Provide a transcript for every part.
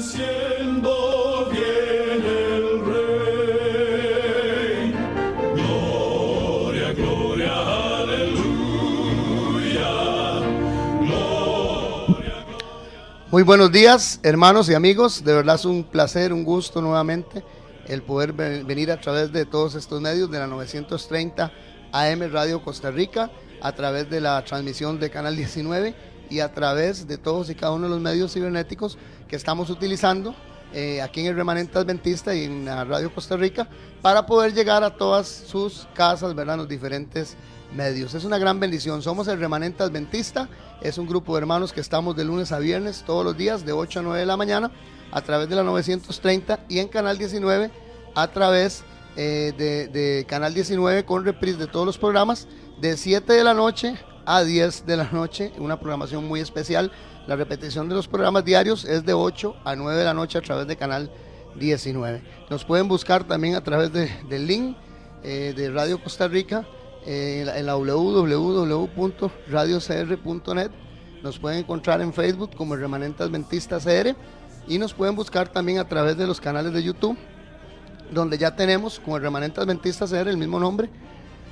venciendo viene el Rey. Gloria, gloria, aleluya. Gloria. Muy buenos días, hermanos y amigos. De verdad es un placer, un gusto nuevamente el poder venir a través de todos estos medios de la 930 AM Radio Costa Rica, a través de la transmisión de Canal 19 y a través de todos y cada uno de los medios cibernéticos que estamos utilizando aquí en el Remanente Adventista y en la Radio Costa Rica para poder llegar a todas sus casas, ¿verdad?, en los diferentes medios. Es una gran bendición. Somos el Remanente Adventista, es un grupo de hermanos que estamos de lunes a viernes todos los días de 8 a 9 de la mañana a través de la 930 y en Canal 19 a través de Canal 19 con reprise de todos los programas de 7 de la noche a 10 de la noche, una programación muy especial. La repetición de los programas diarios es de 8 a 9 de la noche a través de Canal 19. Nos pueden buscar también a través del link de Radio Costa Rica en la www.radiocr.net. Nos pueden encontrar en Facebook como el Remanente Adventista CR y nos pueden buscar también a través de los canales de YouTube, donde ya tenemos, como el Remanente Adventista CR, el mismo nombre,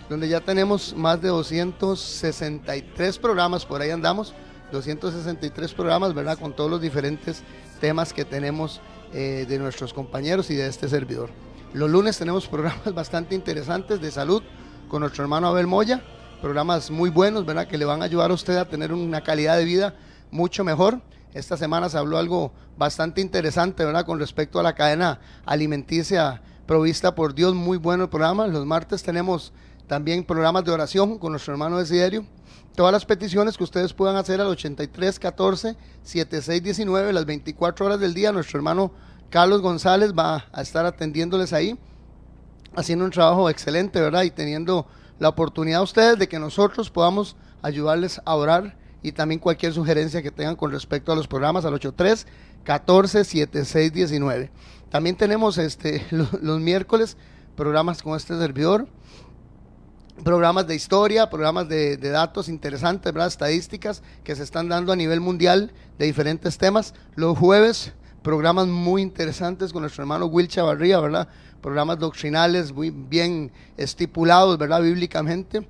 donde ya tenemos más de 263 programas, por ahí andamos, 263 programas, ¿verdad?, con todos los diferentes temas que tenemos de nuestros compañeros y de este servidor. Los lunes tenemos programas bastante interesantes de salud con nuestro hermano Abel Moya, programas muy buenos, ¿verdad?, que le van a ayudar a usted a tener una calidad de vida mucho mejor. Esta semana se habló algo bastante interesante, ¿verdad?, con respecto a la cadena alimenticia provista por Dios. Muy bueno el programa. Los martes tenemos también programas de oración con nuestro hermano Desiderio. Todas las peticiones que ustedes puedan hacer al 83 14 76 19, las 24 horas del día, nuestro hermano Carlos González va a estar atendiéndoles ahí, haciendo un trabajo excelente, ¿verdad?, y teniendo la oportunidad a ustedes de que nosotros podamos ayudarles a orar, y también cualquier sugerencia que tengan con respecto a los programas al 83 14 76 19. También tenemos los miércoles programas con este servidor, programas de historia, programas de datos interesantes, ¿verdad?, estadísticas que se están dando a nivel mundial de diferentes temas. Los jueves, programas muy interesantes con nuestro hermano Will Chavarría, ¿verdad?, programas doctrinales muy bien estipulados, ¿verdad?, bíblicamente,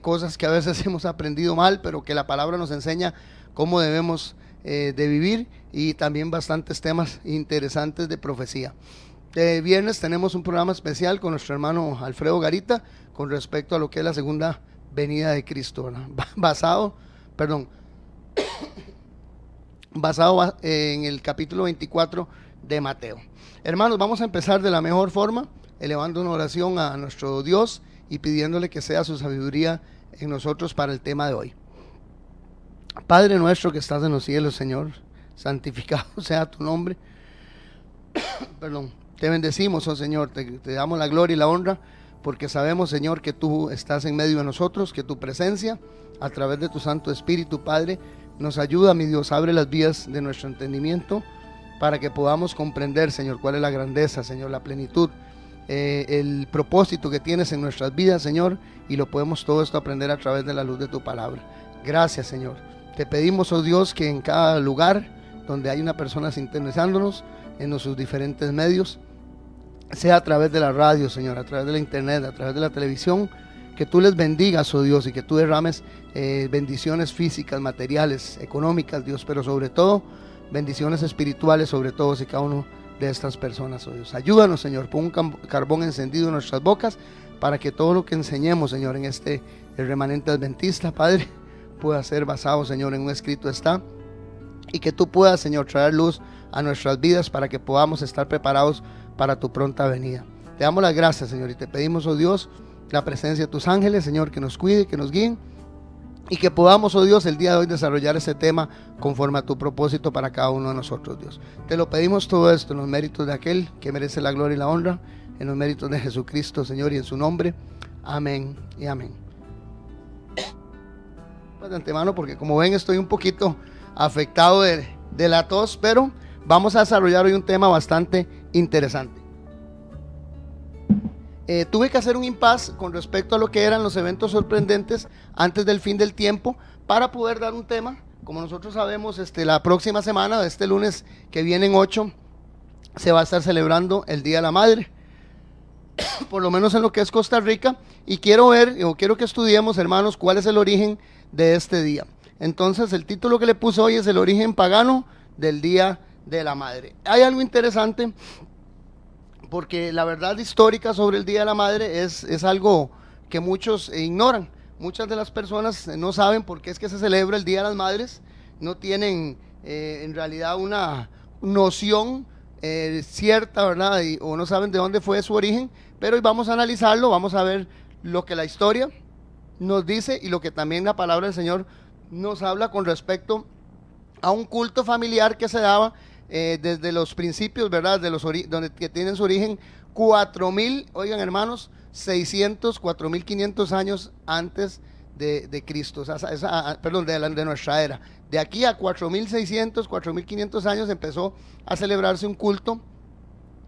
cosas que a veces hemos aprendido mal, pero que la palabra nos enseña cómo debemos de vivir, y también bastantes temas interesantes de profecía. Viernes tenemos un programa especial con nuestro hermano Alfredo Garita con respecto a lo que es la segunda venida de Cristo, ¿verdad?, basado en el capítulo 24 de Mateo. Hermanos, vamos a empezar de la mejor forma, elevando una oración a nuestro Dios y pidiéndole que sea su sabiduría en nosotros para el tema de hoy. Padre nuestro que estás en los cielos, Señor, santificado sea tu nombre. Te bendecimos, oh Señor, te damos la gloria y la honra, porque sabemos, Señor, que tú estás en medio de nosotros, que tu presencia, a través de tu Santo Espíritu, Padre, nos ayuda, mi Dios, abre las vías de nuestro entendimiento, para que podamos comprender, Señor, cuál es la grandeza, Señor, la plenitud, el propósito que tienes en nuestras vidas, Señor, y lo podemos todo esto aprender a través de la luz de tu palabra. Gracias, Señor. Te pedimos, oh Dios, que en cada lugar donde hay una persona sintonizándonos en nuestros diferentes medios, sea a través de la radio, Señor, a través de la internet, a través de la televisión, que tú les bendigas, oh Dios, y que tú derrames bendiciones físicas, materiales, económicas, Dios, pero sobre todo bendiciones espirituales sobre todos y cada uno de estas personas, oh Dios. Ayúdanos, Señor, pon un carbón encendido en nuestras bocas para que todo lo que enseñemos, Señor, en el Remanente Adventista, Padre, pueda ser basado, Señor, en un escrito está, y que tú puedas, Señor, traer luz a nuestras vidas para que podamos estar preparados para tu pronta venida. Te damos las gracias, Señor, y te pedimos, oh Dios, la presencia de tus ángeles, Señor, que nos cuide, que nos guíen, y que podamos, oh Dios, el día de hoy desarrollar ese tema conforme a tu propósito para cada uno de nosotros, Dios. Te lo pedimos todo esto en los méritos de aquel que merece la gloria y la honra, en los méritos de Jesucristo, Señor, y en su nombre. Amén y amén. Pues de antemano, porque como ven estoy un poquito afectado de la tos, pero vamos a desarrollar hoy un tema bastante interesante. Tuve que hacer un impasse con respecto a lo que eran los eventos sorprendentes antes del fin del tiempo para poder dar un tema. Como nosotros sabemos, la próxima semana, este lunes que viene en 8, se va a estar celebrando el Día de la Madre, por lo menos en lo que es Costa Rica, y quiero ver, o quiero que estudiemos, hermanos, cuál es el origen de este día. Entonces, el título que le puse hoy es el origen pagano del Día de la Madre. Hay algo interesante, porque la verdad histórica sobre el Día de la Madre es algo que muchos ignoran. Muchas de las personas no saben por qué es que se celebra el Día de las Madres, no tienen en realidad una noción cierta, ¿verdad? O no saben de dónde fue su origen, pero hoy vamos a analizarlo, vamos a ver lo que la historia nos dice y lo que también la palabra del Señor nos habla con respecto a un culto familiar que se daba desde los principios, ¿verdad? De los donde que tienen su origen 4000, oigan hermanos, 4500 años antes de Cristo, perdón, de nuestra era. De aquí a 4600, 4500 años empezó a celebrarse un culto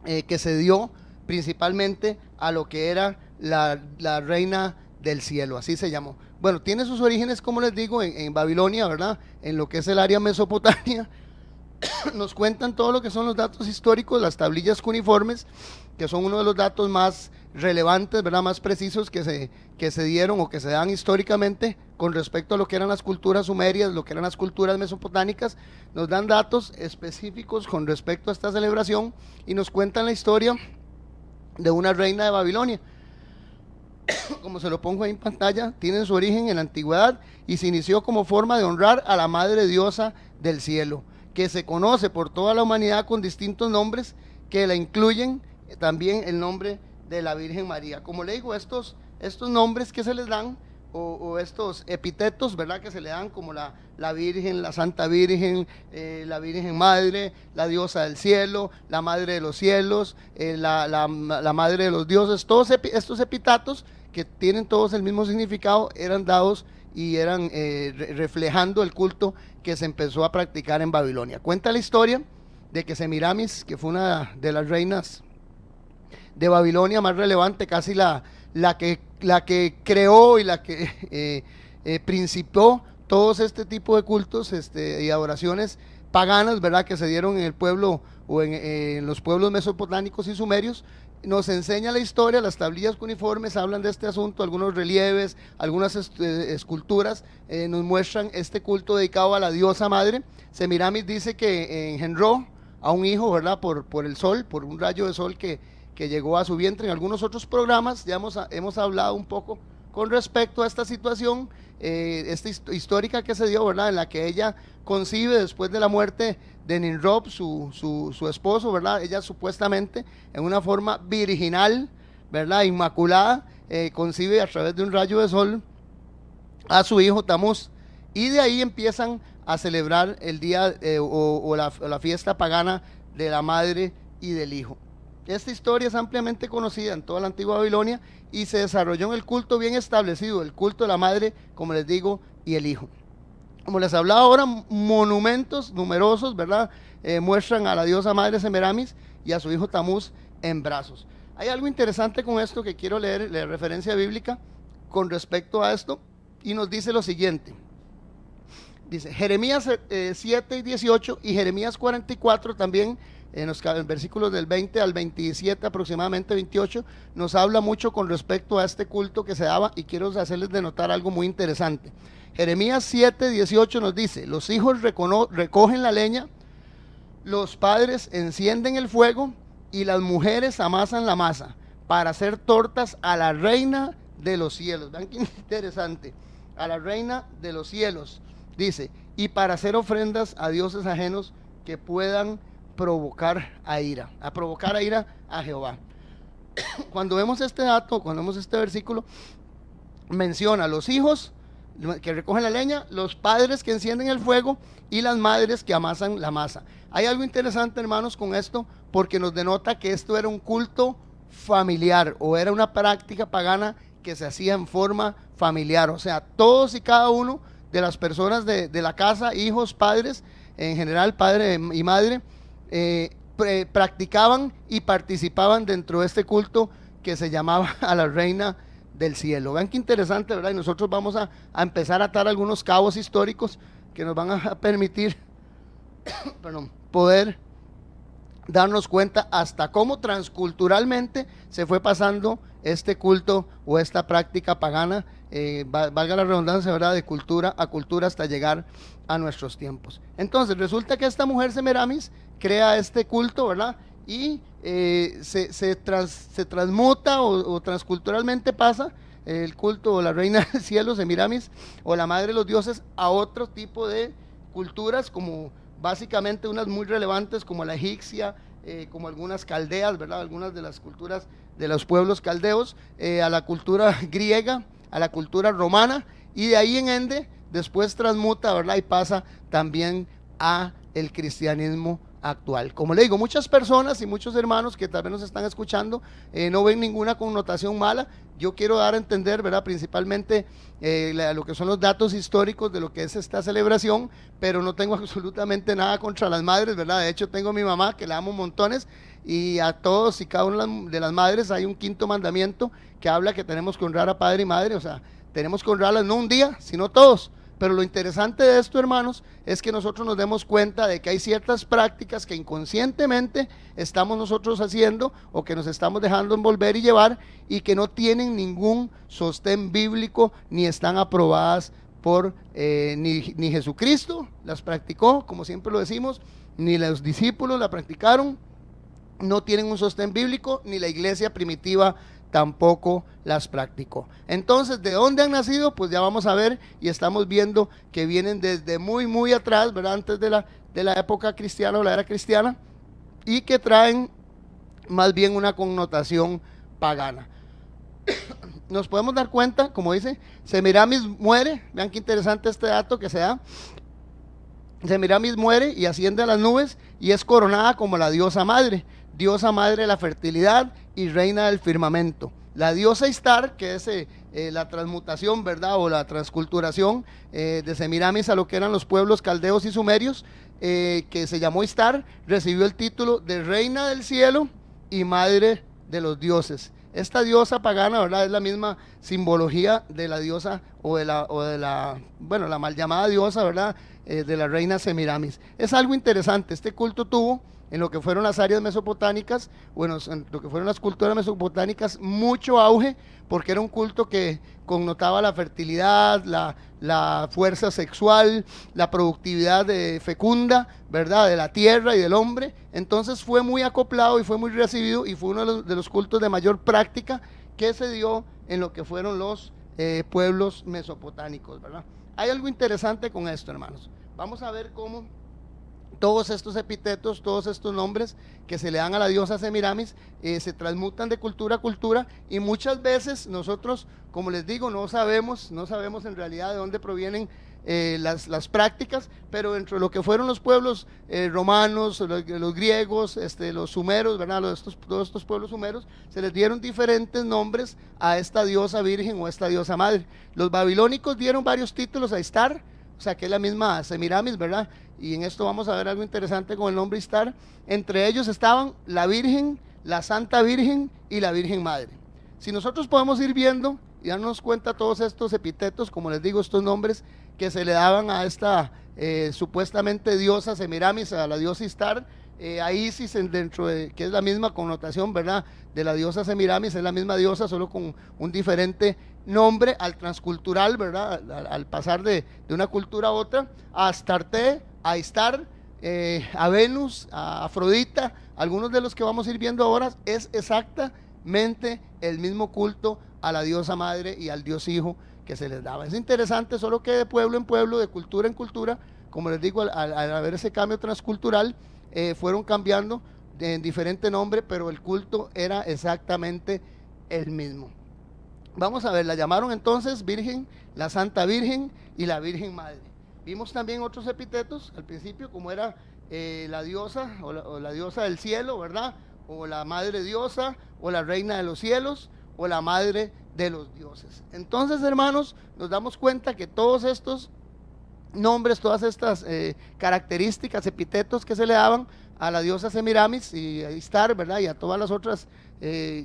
que se dio principalmente a lo que era la reina del cielo, así se llamó. Bueno, tiene sus orígenes, como les digo, en Babilonia, ¿verdad? En lo que es el área Mesopotamia. Nos cuentan todo lo que son los datos históricos, las tablillas cuneiformes, que son uno de los datos más relevantes, ¿verdad? Más precisos que se dieron o que se dan históricamente con respecto a lo que eran las culturas sumerias, lo que eran las culturas mesopotámicas. Nos dan datos específicos con respecto a esta celebración y nos cuentan la historia de una reina de Babilonia. Como se lo pongo ahí en pantalla, tiene su origen en la antigüedad y se inició como forma de honrar a la madre diosa del cielo, que se conoce por toda la humanidad con distintos nombres que la incluyen también el nombre de la Virgen María. Como le digo, estos nombres que se les dan o estos epítetos, ¿verdad? Que se le dan como la Virgen, la Santa Virgen, la Virgen Madre, la diosa del cielo, la Madre de los cielos, la Madre de los dioses, todos estos epítetos que tienen todos el mismo significado, eran dados y eran reflejando el culto que se empezó a practicar en Babilonia. Cuenta la historia de que Semiramis, que fue una de las reinas de Babilonia más relevante, casi la que creó y la que principió todos este tipo de cultos y adoraciones paganas, ¿verdad? Que se dieron en el pueblo o en los pueblos mesopotámicos y sumerios. Nos enseña la historia, las tablillas cuneiformes hablan de este asunto, algunos relieves, algunas esculturas nos muestran este culto dedicado a la diosa madre. Semiramis dice que engendró a un hijo, ¿verdad? Por el sol, por un rayo de sol que llegó a su vientre. En algunos otros programas ya hemos hablado un poco con respecto a esta situación histórica que se dio, ¿verdad? En la que ella concibe después de la muerte de Nimrod, su esposo, ¿verdad? Ella supuestamente en una forma virginal, ¿verdad? Inmaculada, concibe a través de un rayo de sol a su hijo Tamuz, y de ahí empiezan a celebrar el día o la fiesta pagana de la madre y del hijo. Esta historia es ampliamente conocida en toda la antigua Babilonia y se desarrolló en el culto bien establecido, el culto de la madre, como les digo, y el hijo. Como les hablaba ahora, monumentos numerosos, ¿verdad? Muestran a la diosa madre Semiramis y a su hijo Tamuz en brazos. Hay algo interesante con esto que quiero leer, la referencia bíblica con respecto a esto, y nos dice lo siguiente. Dice Jeremías 7 y 18 y Jeremías 44 también, en los versículos del 20 al 27, aproximadamente 28, nos habla mucho con respecto a este culto que se daba, y quiero hacerles de notar algo muy interesante. Jeremías 7, 18 nos dice: los hijos recogen la leña, los padres encienden el fuego y las mujeres amasan la masa para hacer tortas a la reina de los cielos. Vean qué interesante, a la reina de los cielos, dice, y para hacer ofrendas a dioses ajenos que puedan provocar a ira a Jehová. Cuando vemos este dato, cuando vemos este versículo, menciona los hijos que recogen la leña, los padres que encienden el fuego y las madres que amasan la masa. Hay algo interesante, hermanos, con esto, porque nos denota que esto era un culto familiar o era una práctica pagana que se hacía en forma familiar. O sea, todos y cada uno de las personas de la casa, hijos, padres, en general padre y madre, practicaban y participaban dentro de este culto que se llamaba a la reina del cielo. Vean qué interesante, ¿verdad? Y nosotros vamos a empezar a atar algunos cabos históricos que nos van a permitir poder darnos cuenta hasta cómo transculturalmente se fue pasando este culto o esta práctica pagana, valga la redundancia, ¿verdad?, de cultura a cultura hasta llegar a nuestros tiempos. Entonces resulta que esta mujer Semiramis crea este culto, ¿verdad?, y se transmuta o transculturalmente pasa el culto o la reina del cielo Semiramis o la madre de los dioses a otro tipo de culturas, como básicamente unas muy relevantes como la egipcia, como algunas caldeas, ¿verdad?, algunas de las culturas de los pueblos caldeos, a la cultura griega, a la cultura romana, y de ahí en ende después transmuta, ¿verdad?, y pasa también a el cristianismo actual. Como le digo, muchas personas y muchos hermanos que tal vez nos están escuchando no ven ninguna connotación mala. Yo quiero dar a entender, ¿verdad?, principalmente lo que son los datos históricos de lo que es esta celebración, pero no tengo absolutamente nada contra las madres, ¿verdad? De hecho tengo a mi mamá, que la amo montones, y a todos y cada una de las madres hay un quinto mandamiento que habla que tenemos que honrar a padre y madre, o sea, tenemos que honrarlas no un día, sino todos. Pero lo interesante de esto, hermanos, es que nosotros nos demos cuenta de que hay ciertas prácticas que inconscientemente estamos nosotros haciendo o que nos estamos dejando envolver y llevar, y que no tienen ningún sostén bíblico ni están aprobadas por ni Jesucristo las practicó, como siempre lo decimos, ni los discípulos la practicaron, no tienen un sostén bíblico, ni la iglesia primitiva tampoco las practicó. Entonces, ¿de dónde han nacido? Pues ya vamos a ver, y estamos viendo que vienen desde muy atrás, ¿verdad?, antes de la época cristiana o la era cristiana, y que traen más bien una connotación pagana. Nos podemos dar cuenta, como dice, Semiramis muere, vean qué interesante este dato que se da. Semiramis muere y asciende a las nubes y es coronada como la diosa madre de la fertilidad y reina del firmamento. La diosa Istar, que es la transmutación, ¿verdad?, o la transculturación de Semiramis a lo que eran los pueblos caldeos y sumerios, que se llamó Istar, recibió el título de reina del cielo y madre de los dioses. Esta diosa pagana, ¿verdad?, es la misma simbología de la diosa la mal llamada diosa, ¿verdad?, de la reina Semiramis. Es algo interesante. Este culto tuvo en lo que fueron las áreas mesopotámicas, en lo que fueron las culturas mesopotámicas, mucho auge, porque era un culto que connotaba la fertilidad, la fuerza sexual, la productividad fecunda, ¿verdad?, de la tierra y del hombre. Entonces fue muy acoplado y fue muy recibido, y fue uno de los cultos de mayor práctica que se dio en lo que fueron los pueblos mesopotámicos, ¿verdad? Hay algo interesante con esto, hermanos. Vamos a ver cómo todos estos epítetos, todos estos nombres que se le dan a la diosa Semiramis se transmutan de cultura a cultura, y muchas veces nosotros, como les digo, no sabemos en realidad de dónde provienen las prácticas, pero dentro de lo que fueron los pueblos romanos, los griegos, los sumeros, ¿verdad?, todos estos pueblos sumeros, se les dieron diferentes nombres a esta diosa virgen o a esta diosa madre. Los babilónicos dieron varios títulos a Istar, o sea que es la misma Semiramis, ¿verdad? Y en esto vamos a ver algo interesante con el nombre Istar. Entre ellos estaban la Virgen, la Santa Virgen y la Virgen Madre. Si nosotros podemos ir viendo y darnos cuenta todos estos epítetos, como les digo, estos nombres que se le daban a esta supuestamente diosa Semiramis, a la diosa Istar, a Isis, dentro de que es la misma connotación, ¿verdad?, de la diosa Semiramis, es la misma diosa, solo con un diferente nombre al transcultural, ¿verdad?, al pasar de una cultura a otra, a Astarte, a Istar, a Venus, a Afrodita. Algunos de los que vamos a ir viendo ahora es exactamente el mismo culto a la diosa madre y al dios hijo que se les daba. Es interesante, solo que de pueblo en pueblo, de cultura en cultura, como les digo, al haber ese cambio transcultural, fueron cambiando en diferente nombre, pero el culto era exactamente el mismo. Vamos a ver, la llamaron entonces Virgen, la Santa Virgen y la Virgen Madre. Vimos también otros epítetos al principio, como era la diosa o la diosa del cielo, ¿verdad?, o la madre diosa, o la reina de los cielos, o la madre de los dioses. Entonces, hermanos, nos damos cuenta que todos estos nombres, todas estas características, epítetos que se le daban a la diosa Semiramis y a Istar, ¿verdad?, y a todas las otras,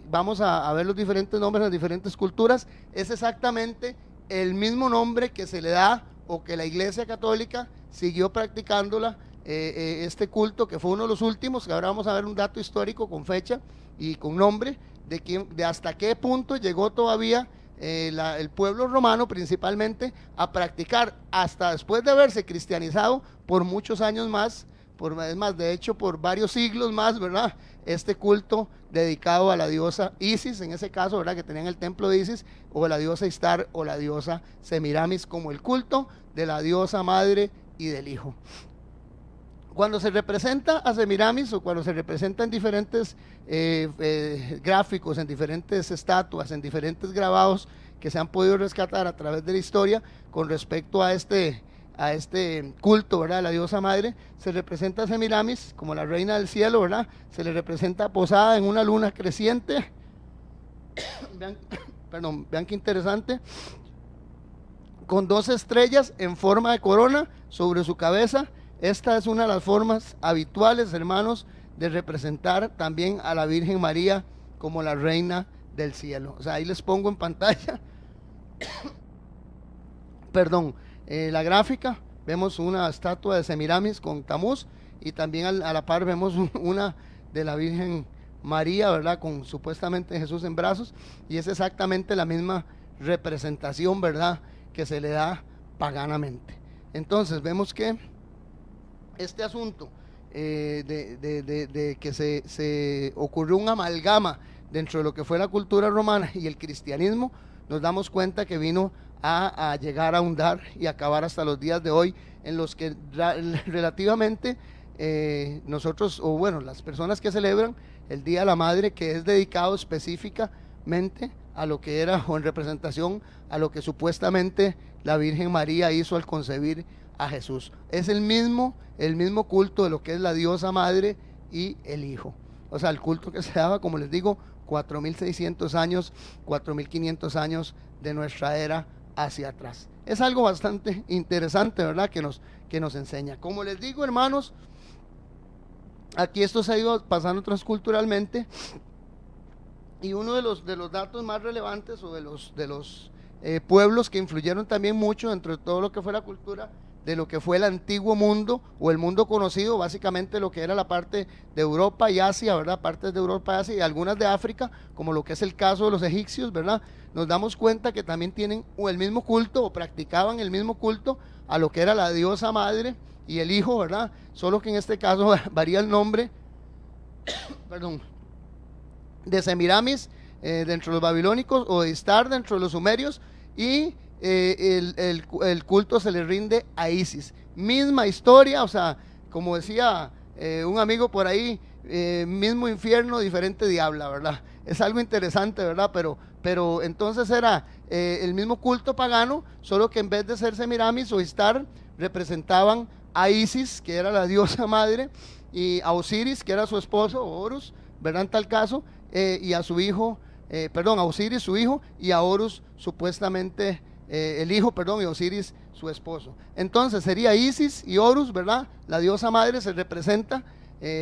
vamos a ver los diferentes nombres en las diferentes culturas, es exactamente el mismo nombre que se le da o que la Iglesia Católica siguió practicándola este culto, que fue uno de los últimos, que ahora vamos a ver un dato histórico con fecha y con nombre, de hasta qué punto llegó todavía el pueblo romano principalmente a practicar, hasta después de haberse cristianizado por muchos años más, es más, de hecho por varios siglos más, ¿verdad? Este culto dedicado a la diosa Isis, en ese caso, ¿verdad? Que tenían el templo de Isis, o la diosa Istar, o la diosa Semiramis, como el culto de la diosa madre y del hijo. Cuando se representa a Semiramis, o cuando se representa en diferentes gráficos, en diferentes estatuas, en diferentes grabados que se han podido rescatar a través de la historia con respecto a este culto, ¿verdad? La diosa madre, se representa a Semiramis como la reina del cielo, ¿verdad? Se le representa posada en una luna creciente. Vean qué interesante, con 2 estrellas en forma de corona sobre su cabeza. Esta es una de las formas habituales, hermanos, de representar también a la Virgen María como la reina del cielo. O sea, ahí les pongo en pantalla la gráfica. Vemos una estatua de Semiramis con Tamuz, y también a la par vemos una de la Virgen María, ¿verdad? Con supuestamente Jesús en brazos, y es exactamente la misma representación, ¿verdad?, que se le da paganamente. Entonces vemos que este asunto de que se ocurrió un amalgama dentro de lo que fue la cultura romana y el cristianismo, nos damos cuenta que vino a llegar a ahondar y acabar hasta los días de hoy, en los que relativamente nosotros, o bueno, las personas que celebran el Día de la Madre, que es dedicado específicamente a lo que era, o en representación a lo que supuestamente la Virgen María hizo al concebir a Jesús. Es el mismo culto de lo que es la diosa madre y el hijo. O sea, el culto que se daba, como les digo, 4.600 años, 4.500 años de nuestra era hacia atrás. Es algo bastante interesante, ¿verdad?, que nos enseña. Como les digo, hermanos, aquí esto se ha ido pasando transculturalmente, y uno de los datos más relevantes, o de los pueblos que influyeron también mucho dentro de todo lo que fue la cultura de lo que fue el antiguo mundo, o el mundo conocido, básicamente lo que era la parte de Europa y Asia, ¿verdad? Partes de Europa y Asia, y algunas de África, como lo que es el caso de los egipcios, ¿verdad? Nos damos cuenta que también tienen el mismo culto, o practicaban el mismo culto a lo que era la diosa madre y el hijo, ¿verdad? Solo que en este caso varía el nombre de Semiramis dentro de los babilónicos, o de Istar dentro de los sumerios, y el culto se le rinde a Isis. Misma historia, o sea, como decía un amigo por ahí, mismo infierno, diferente diabla, ¿verdad? Es algo interesante, ¿verdad? Pero entonces era el mismo culto pagano, solo que en vez de ser Semiramis o Istar, representaban a Isis, que era la diosa madre, y a Osiris, que era su esposo, o Horus, ¿verdad? En tal caso, y a su hijo, a Osiris su hijo, y a Horus supuestamente el hijo, y Osiris su esposo. Entonces sería Isis y Horus, ¿verdad? La diosa madre se representa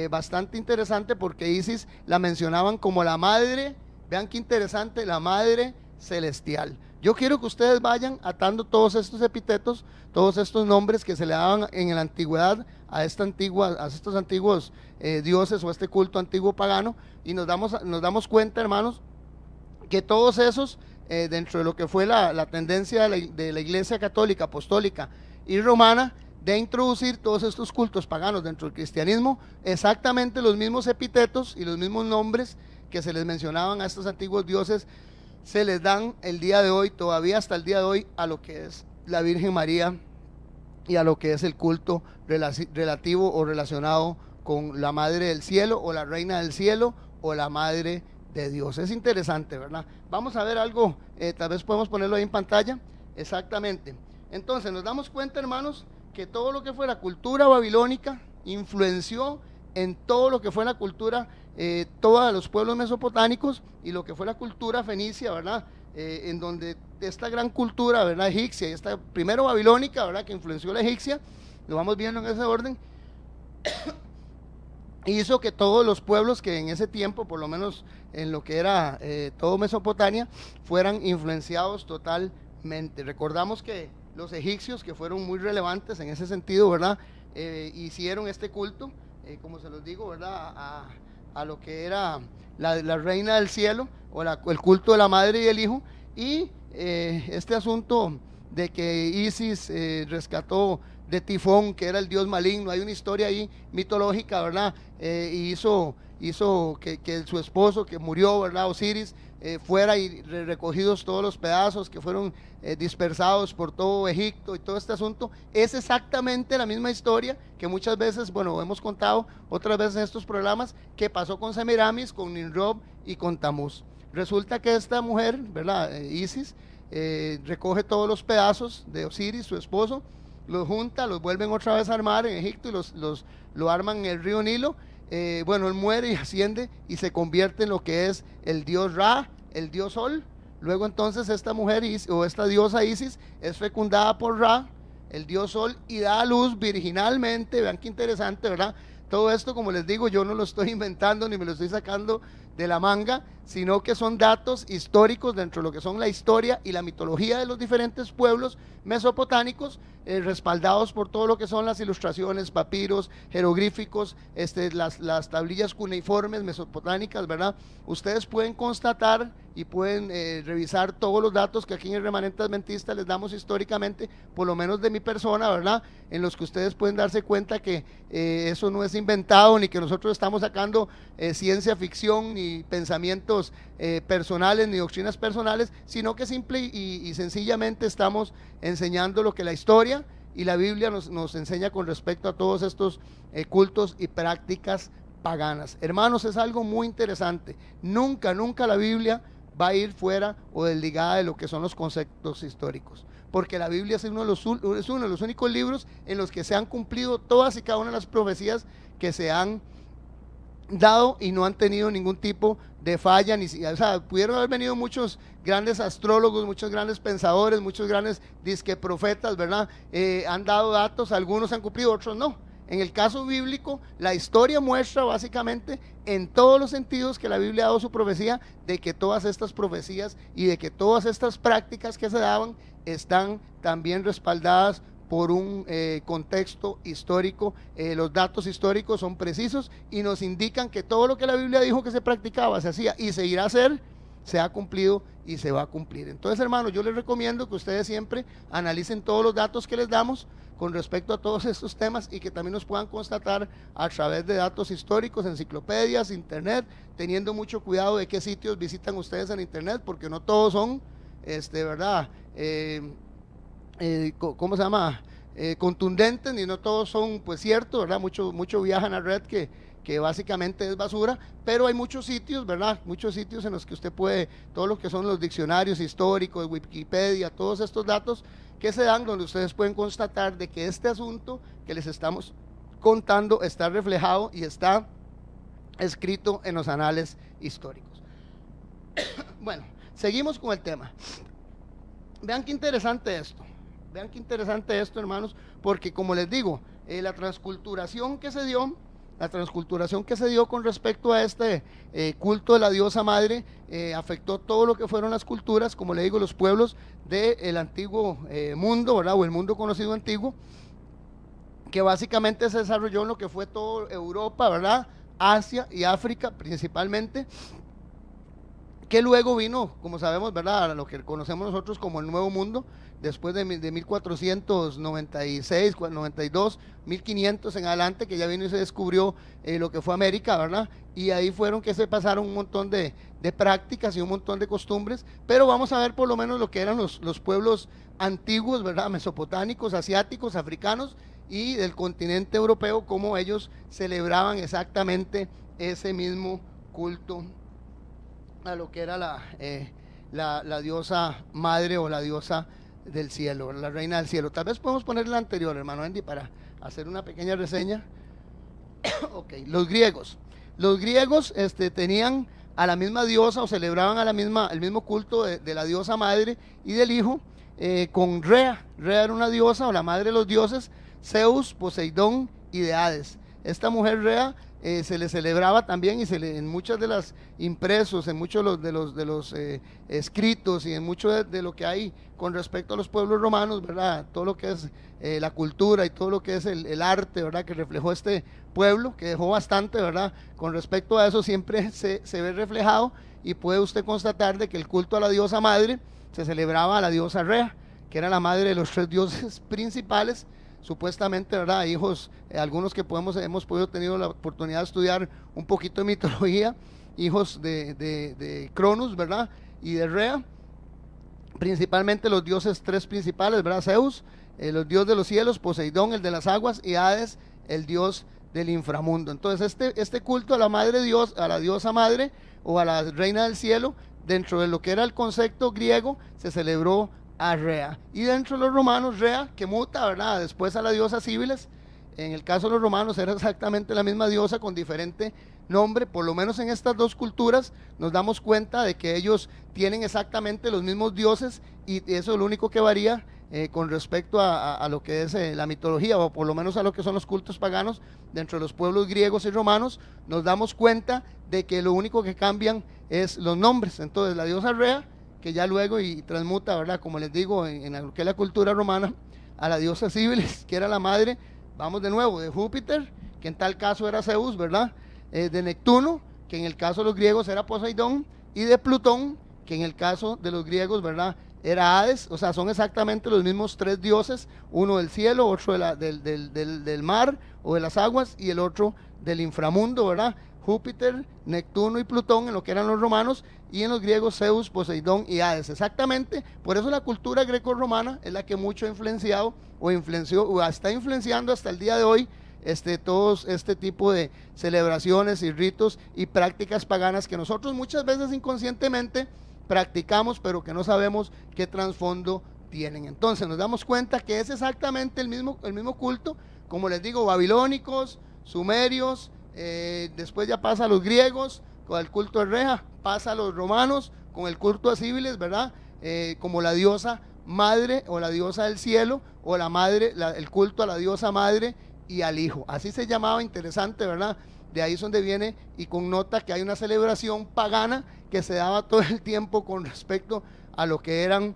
bastante interesante, porque Isis la mencionaban como la madre, vean qué interesante, la madre celestial. Yo quiero que ustedes vayan atando todos estos epítetos, todos estos nombres que se le daban en la antigüedad a estos antiguos dioses, o este culto antiguo pagano, y nos damos cuenta, hermanos, que todos esos, dentro de lo que fue la tendencia de la Iglesia Católica, Apostólica y Romana, de introducir todos estos cultos paganos dentro del cristianismo, exactamente los mismos epítetos y los mismos nombres que se les mencionaban a estos antiguos dioses, se les dan el día de hoy, todavía hasta el día de hoy, a lo que es la Virgen María y a lo que es el culto relativo o relacionado con la Madre del Cielo, o la Reina del Cielo, o la Madre de Dios. Es interesante, ¿verdad? Vamos a ver algo, tal vez podemos ponerlo ahí en pantalla. Exactamente. Entonces nos damos cuenta, hermanos, que todo lo que fue la cultura babilónica influenció en todo lo que fue la cultura, todos los pueblos mesopotámicos, y lo que fue la cultura fenicia, ¿verdad? En donde esta gran cultura, ¿verdad?, egipcia, y esta primero babilónica, ¿verdad?, que influenció la egipcia, lo vamos viendo en ese orden, hizo que todos los pueblos que en ese tiempo, por lo menos en lo que era todo Mesopotamia, fueran influenciados totalmente. Recordamos que los egipcios, que fueron muy relevantes en ese sentido, ¿verdad?, hicieron este culto, como se los digo, ¿verdad? A lo que era la reina del cielo, o el culto de la madre y el hijo, y este asunto de que Isis rescató de Tifón, que era el dios maligno. Hay una historia ahí mitológica, ¿verdad? Y hizo que su esposo, que murió, ¿verdad? Osiris, fuera y recogidos todos los pedazos que fueron dispersados por todo Egipto y todo este asunto. Es exactamente la misma historia que muchas veces, bueno, hemos contado otras veces en estos programas, que pasó con Semiramis, con Nimrod y con Tamuz. Resulta que esta mujer, ¿verdad? Isis, recoge todos los pedazos de Osiris, su esposo, los junta, los vuelven otra vez a armar en Egipto y lo arman en el río Nilo. Bueno, él muere y asciende y se convierte en lo que es el dios Ra, el dios Sol. Luego entonces esta mujer o esta diosa Isis es fecundada por Ra, el dios Sol, y da a luz virginalmente. Vean qué interesante, ¿verdad? Todo esto, como les digo, yo no lo estoy inventando ni me lo estoy sacando de la manga, sino que son datos históricos dentro de lo que son la historia y la mitología de los diferentes pueblos mesopotámicos, respaldados por todo lo que son las ilustraciones, papiros, jeroglíficos, las tablillas cuneiformes mesopotámicas, ¿verdad? Ustedes pueden constatar y pueden revisar todos los datos que aquí en el Remanente Adventista les damos históricamente, por lo menos de mi persona, ¿verdad? En los que ustedes pueden darse cuenta que eso no es inventado, ni que nosotros estamos sacando ciencia ficción, ni pensamientos personales, ni doctrinas personales, sino que simple y sencillamente estamos enseñando lo que la historia y la Biblia nos enseña con respecto a todos estos cultos y prácticas paganas. Hermanos, es algo muy interesante. Nunca la Biblia va a ir fuera o desligada de lo que son los conceptos históricos, porque la Biblia es uno de los únicos libros en los que se han cumplido todas y cada una de las profecías que se han dado y no han tenido ningún tipo de falla, o sea, pudieron haber venido muchos grandes astrólogos, muchos grandes pensadores, muchos grandes disque profetas, ¿verdad? Han dado datos, algunos han cumplido, otros no. En el caso bíblico, la historia muestra básicamente en todos los sentidos que la Biblia ha dado su profecía, de que todas estas profecías y de que todas estas prácticas que se daban están también respaldadas por un contexto histórico. Los datos históricos son precisos y nos indican que todo lo que la Biblia dijo que se practicaba, se hacía y se irá a hacer, se ha cumplido y se va a cumplir. Entonces, hermanos, yo les recomiendo que ustedes siempre analicen todos los datos que les damos con respecto a todos estos temas, y que también nos puedan constatar a través de datos históricos, enciclopedias, internet, teniendo mucho cuidado de qué sitios visitan ustedes en internet, porque no todos son, ¿verdad? ¿Cómo se llama? Contundentes, ni no todos son pues ciertos, ¿verdad? Mucho viaja en la red que básicamente es basura, pero hay muchos sitios, ¿verdad? Muchos sitios en los que usted puede, todo lo que son los diccionarios históricos, Wikipedia, todos estos datos que se dan, donde ustedes pueden constatar de que este asunto que les estamos contando está reflejado y está escrito en los anales históricos. Bueno, seguimos con el tema. Vean qué interesante esto. Vean qué interesante esto, hermanos, porque como les digo, la transculturación que se dio con respecto a este culto de la diosa madre, afectó todo lo que fueron las culturas, como le digo, los pueblos del antiguo mundo, ¿verdad? O el mundo conocido antiguo, que básicamente se desarrolló en lo que fue toda Europa, ¿verdad? Asia y África principalmente, que luego vino, como sabemos, ¿verdad?, a lo que conocemos nosotros como el Nuevo Mundo, después de 1496, 92, 1500 en adelante, que ya vino y se descubrió lo que fue América, ¿verdad? Y ahí fueron que se pasaron un montón de prácticas y un montón de costumbres, pero vamos a ver por lo menos lo que eran los pueblos antiguos, ¿verdad?, mesopotámicos, asiáticos, africanos y del continente europeo, cómo ellos celebraban exactamente ese mismo culto a lo que era la diosa madre o la diosa del cielo, la reina del cielo. Tal vez podemos poner la anterior, hermano Andy, para hacer una pequeña reseña. Ok, los griegos tenían a la misma diosa, o celebraban el mismo culto de la diosa madre y del hijo, con Rea. Rea era una diosa o la madre de los dioses, Zeus, Poseidón y de Hades. Esta mujer Rea se le celebraba también, y en muchas de las impresos, en muchos de los escritos y en mucho de lo que hay con respecto a los pueblos romanos, ¿verdad? Todo lo que es la cultura y todo lo que es el arte, ¿verdad? Que reflejó este pueblo, que dejó bastante, ¿verdad? Con respecto a eso siempre se ve reflejado, y puede usted constatar de que el culto a la diosa madre se celebraba a la diosa Rea, que era la madre de los 3 dioses principales, supuestamente, ¿verdad? Hijos, algunos que hemos podido tener la oportunidad de estudiar un poquito de mitología, hijos de Cronos, ¿verdad? Y de Rea, principalmente los dioses 3 principales, ¿verdad? Zeus, los dioses de los cielos, Poseidón, el de las aguas, y Hades, el dios del inframundo. Entonces este culto a la madre Dios, a la diosa madre o a la reina del cielo, dentro de lo que era el concepto griego, se celebró a Rea, y dentro de los romanos Rea, que muta, ¿verdad?, después a la diosa Cibeles. En el caso de los romanos era exactamente la misma diosa con diferente nombre. Por lo menos en estas 2 culturas nos damos cuenta de que ellos tienen exactamente los mismos dioses, y eso es lo único que varía con respecto a lo que es la mitología, o por lo menos a lo que son los cultos paganos dentro de los pueblos griegos y romanos. Nos damos cuenta de que lo único que cambian es los nombres. Entonces la diosa Rea, que ya luego y transmuta, ¿verdad?, como les digo, en lo que es la cultura romana, a la diosa Cibeles, que era la madre, vamos de nuevo, de Júpiter, que en tal caso era Zeus, ¿verdad?, de Neptuno, que en el caso de los griegos era Poseidón, y de Plutón, que en el caso de los griegos, ¿verdad?, era Hades. O sea, son exactamente los mismos 3 dioses, uno del cielo, otro del mar o de las aguas, y el otro del inframundo, ¿verdad? Júpiter, Neptuno y Plutón en lo que eran los romanos, y en los griegos Zeus, Poseidón y Hades. Exactamente, por eso la cultura greco-romana es la que mucho ha influenciado o influenció o está influenciando hasta el día de hoy todos este tipo de celebraciones y ritos y prácticas paganas que nosotros muchas veces inconscientemente practicamos, pero que no sabemos qué trasfondo tienen. Entonces nos damos cuenta que es exactamente el mismo culto, como les digo, babilónicos, sumerios, después ya pasa a los griegos con el culto de Rea, pasa a los romanos con el culto a Cibeles, ¿verdad? Como la diosa madre o la diosa del cielo, o la madre, el culto a la diosa madre y al hijo. Así se llamaba, interesante, ¿verdad? De ahí es donde viene y connota que hay una celebración pagana que se daba todo el tiempo con respecto a lo que eran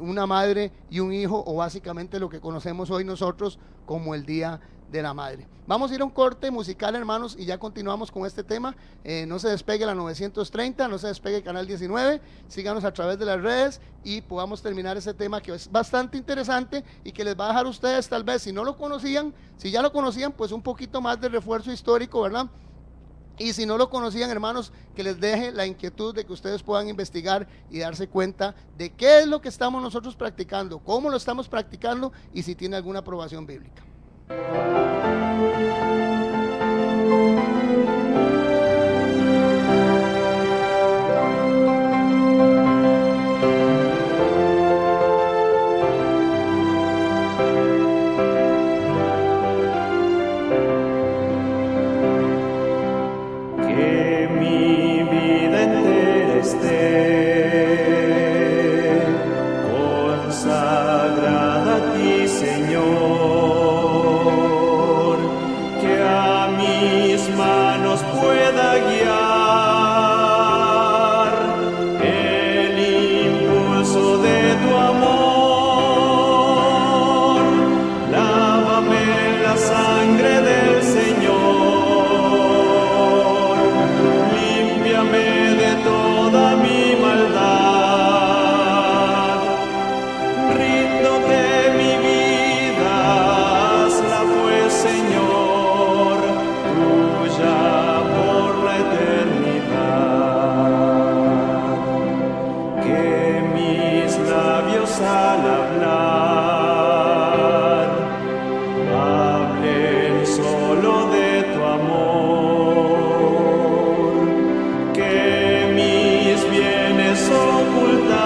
una madre y un hijo, o básicamente lo que conocemos hoy nosotros como el Día de la Madre. Vamos a ir a un corte musical, hermanos, y ya continuamos con este tema. No se despegue la 930, no se despegue el canal 19, síganos a través de las redes y podamos terminar ese tema que es bastante interesante y que les va a dejar a ustedes, tal vez, si no lo conocían, si ya lo conocían, pues un poquito más de refuerzo histórico, ¿verdad? Y si no lo conocían, hermanos, que les deje la inquietud de que ustedes puedan investigar y darse cuenta de qué es lo que estamos nosotros practicando, cómo lo estamos practicando y si tiene alguna aprobación bíblica. Que mi vida entera esté consagrada a ti, Señor, que a mis manos pueda guiar el impulso de tu amor. Lávame en la sangre del Señor, límpiame de toda mi maldad. Ríndote mi vida, hazla pues, Señor, tuya por la eternidad. Que mis labios al hablar hablen solo de tu amor. Que mis bienes ocultar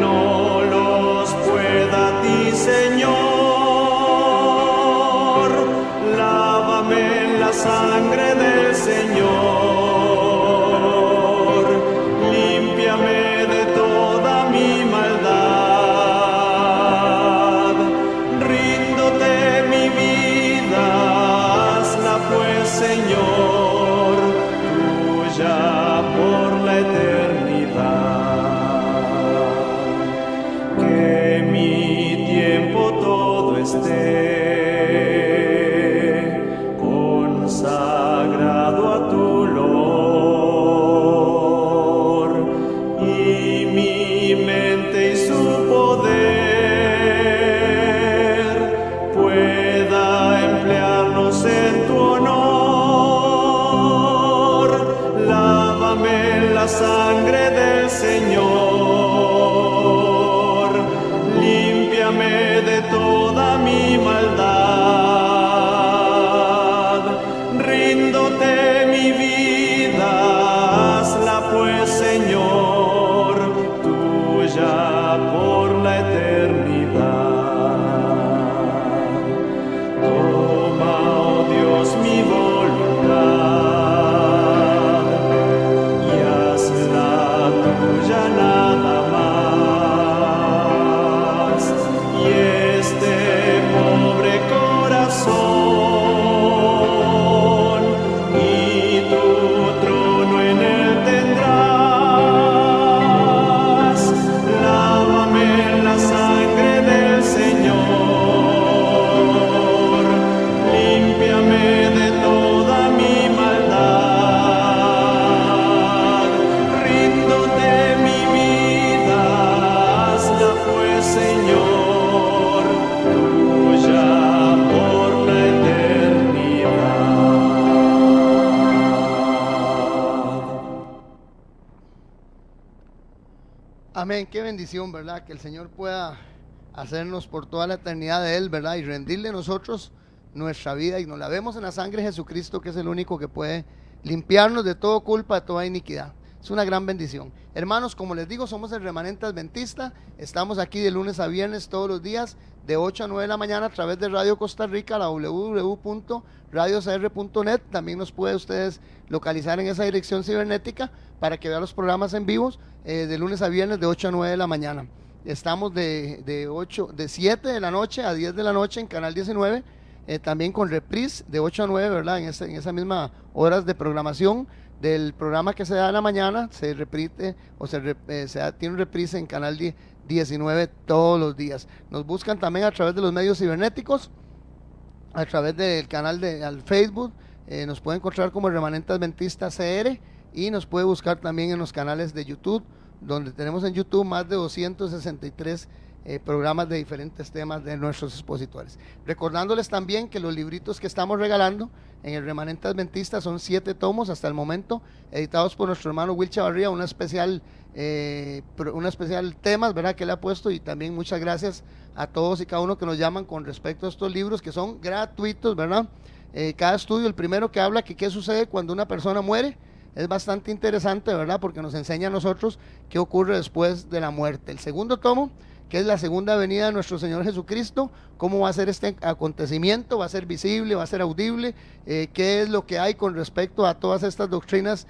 no los pueda a ti, Señor. Lávame en la sangre del Señor, límpiame de toda mi maldad. Ríndote mi vida, la sangre del Señor, límpiame de toda mi maldad. Ríndote mi vida, hazla pues, Señor, tuya por la eternidad. Toma, oh Dios, mi voluntad y hazla tuya nada más. Y este pobre corazón y tu trono en él tendrás. Lávame en la sangre del Señor, límpiame de toda mi maldad. Ríndote mi vida, hazla pues, Señor, tuya por la eternidad. Amén, qué bendición, ¿verdad? Que el Señor pueda hacernos por toda la eternidad de Él, ¿verdad? Y rendirle a nosotros nuestra vida y nos la vemos en la sangre de Jesucristo, que es el único que puede limpiarnos de toda culpa, de toda iniquidad. Es una gran bendición. Hermanos, como les digo, somos el Remanente Adventista. Estamos aquí de lunes a viernes todos los días, de 8 a 9 de la mañana a través de Radio Costa Rica, la www.radiocr.net. También nos puede ustedes localizar en esa dirección cibernética para que vean los programas en vivos de lunes a viernes de 8 a 9 de la mañana. Estamos de 7 de la noche a 10 de la noche en Canal 19, también con reprise de 8 a 9, ¿verdad? En esa misma horas de programación del programa que se da en la mañana, se repite o tiene un reprise en Canal 19 todos los días. Nos buscan también a través de los medios cibernéticos, a través del canal al Facebook, nos puede encontrar como el Remanente Adventista CR y nos puede buscar también en los canales de YouTube, donde tenemos en YouTube más de 263 programas de diferentes temas de nuestros expositores. Recordándoles también que los libritos que estamos regalando en el Remanente Adventista son 7 tomos hasta el momento, editados por nuestro hermano Will Chavarría, una especial temas, ¿verdad?, que le ha puesto, y también muchas gracias a todos y cada uno que nos llaman con respecto a estos libros que son gratuitos, ¿verdad? Cada estudio, el primero que habla que qué sucede cuando una persona muere, es bastante interesante, ¿verdad?, porque nos enseña a nosotros qué ocurre después de la muerte. El segundo tomo, que es la segunda venida de nuestro Señor Jesucristo, cómo va a ser este acontecimiento, va a ser visible, va a ser audible, qué es lo que hay con respecto a todas estas doctrinas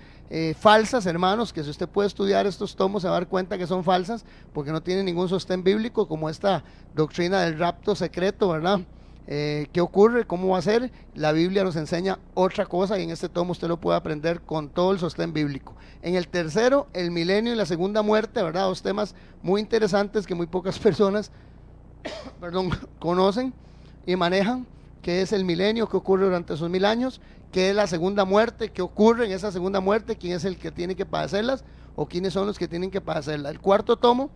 falsas, hermanos, que si usted puede estudiar estos tomos se va a dar cuenta que son falsas, porque no tienen ningún sostén bíblico, como esta doctrina del rapto secreto, ¿verdad? ¿Qué ocurre? ¿Cómo va a ser? La Biblia nos enseña otra cosa y en este tomo usted lo puede aprender con todo el sostén bíblico. En el tercero, el milenio y la segunda muerte, ¿verdad? Dos temas muy interesantes que muy pocas personas conocen y manejan. ¿Qué es el milenio? ¿Qué ocurre durante esos 1000 años? ¿Qué es la segunda muerte? ¿Qué ocurre en esa segunda muerte? ¿Quién es el que tiene que padecerlas? ¿O quiénes son los que tienen que padecerlas? El cuarto tomo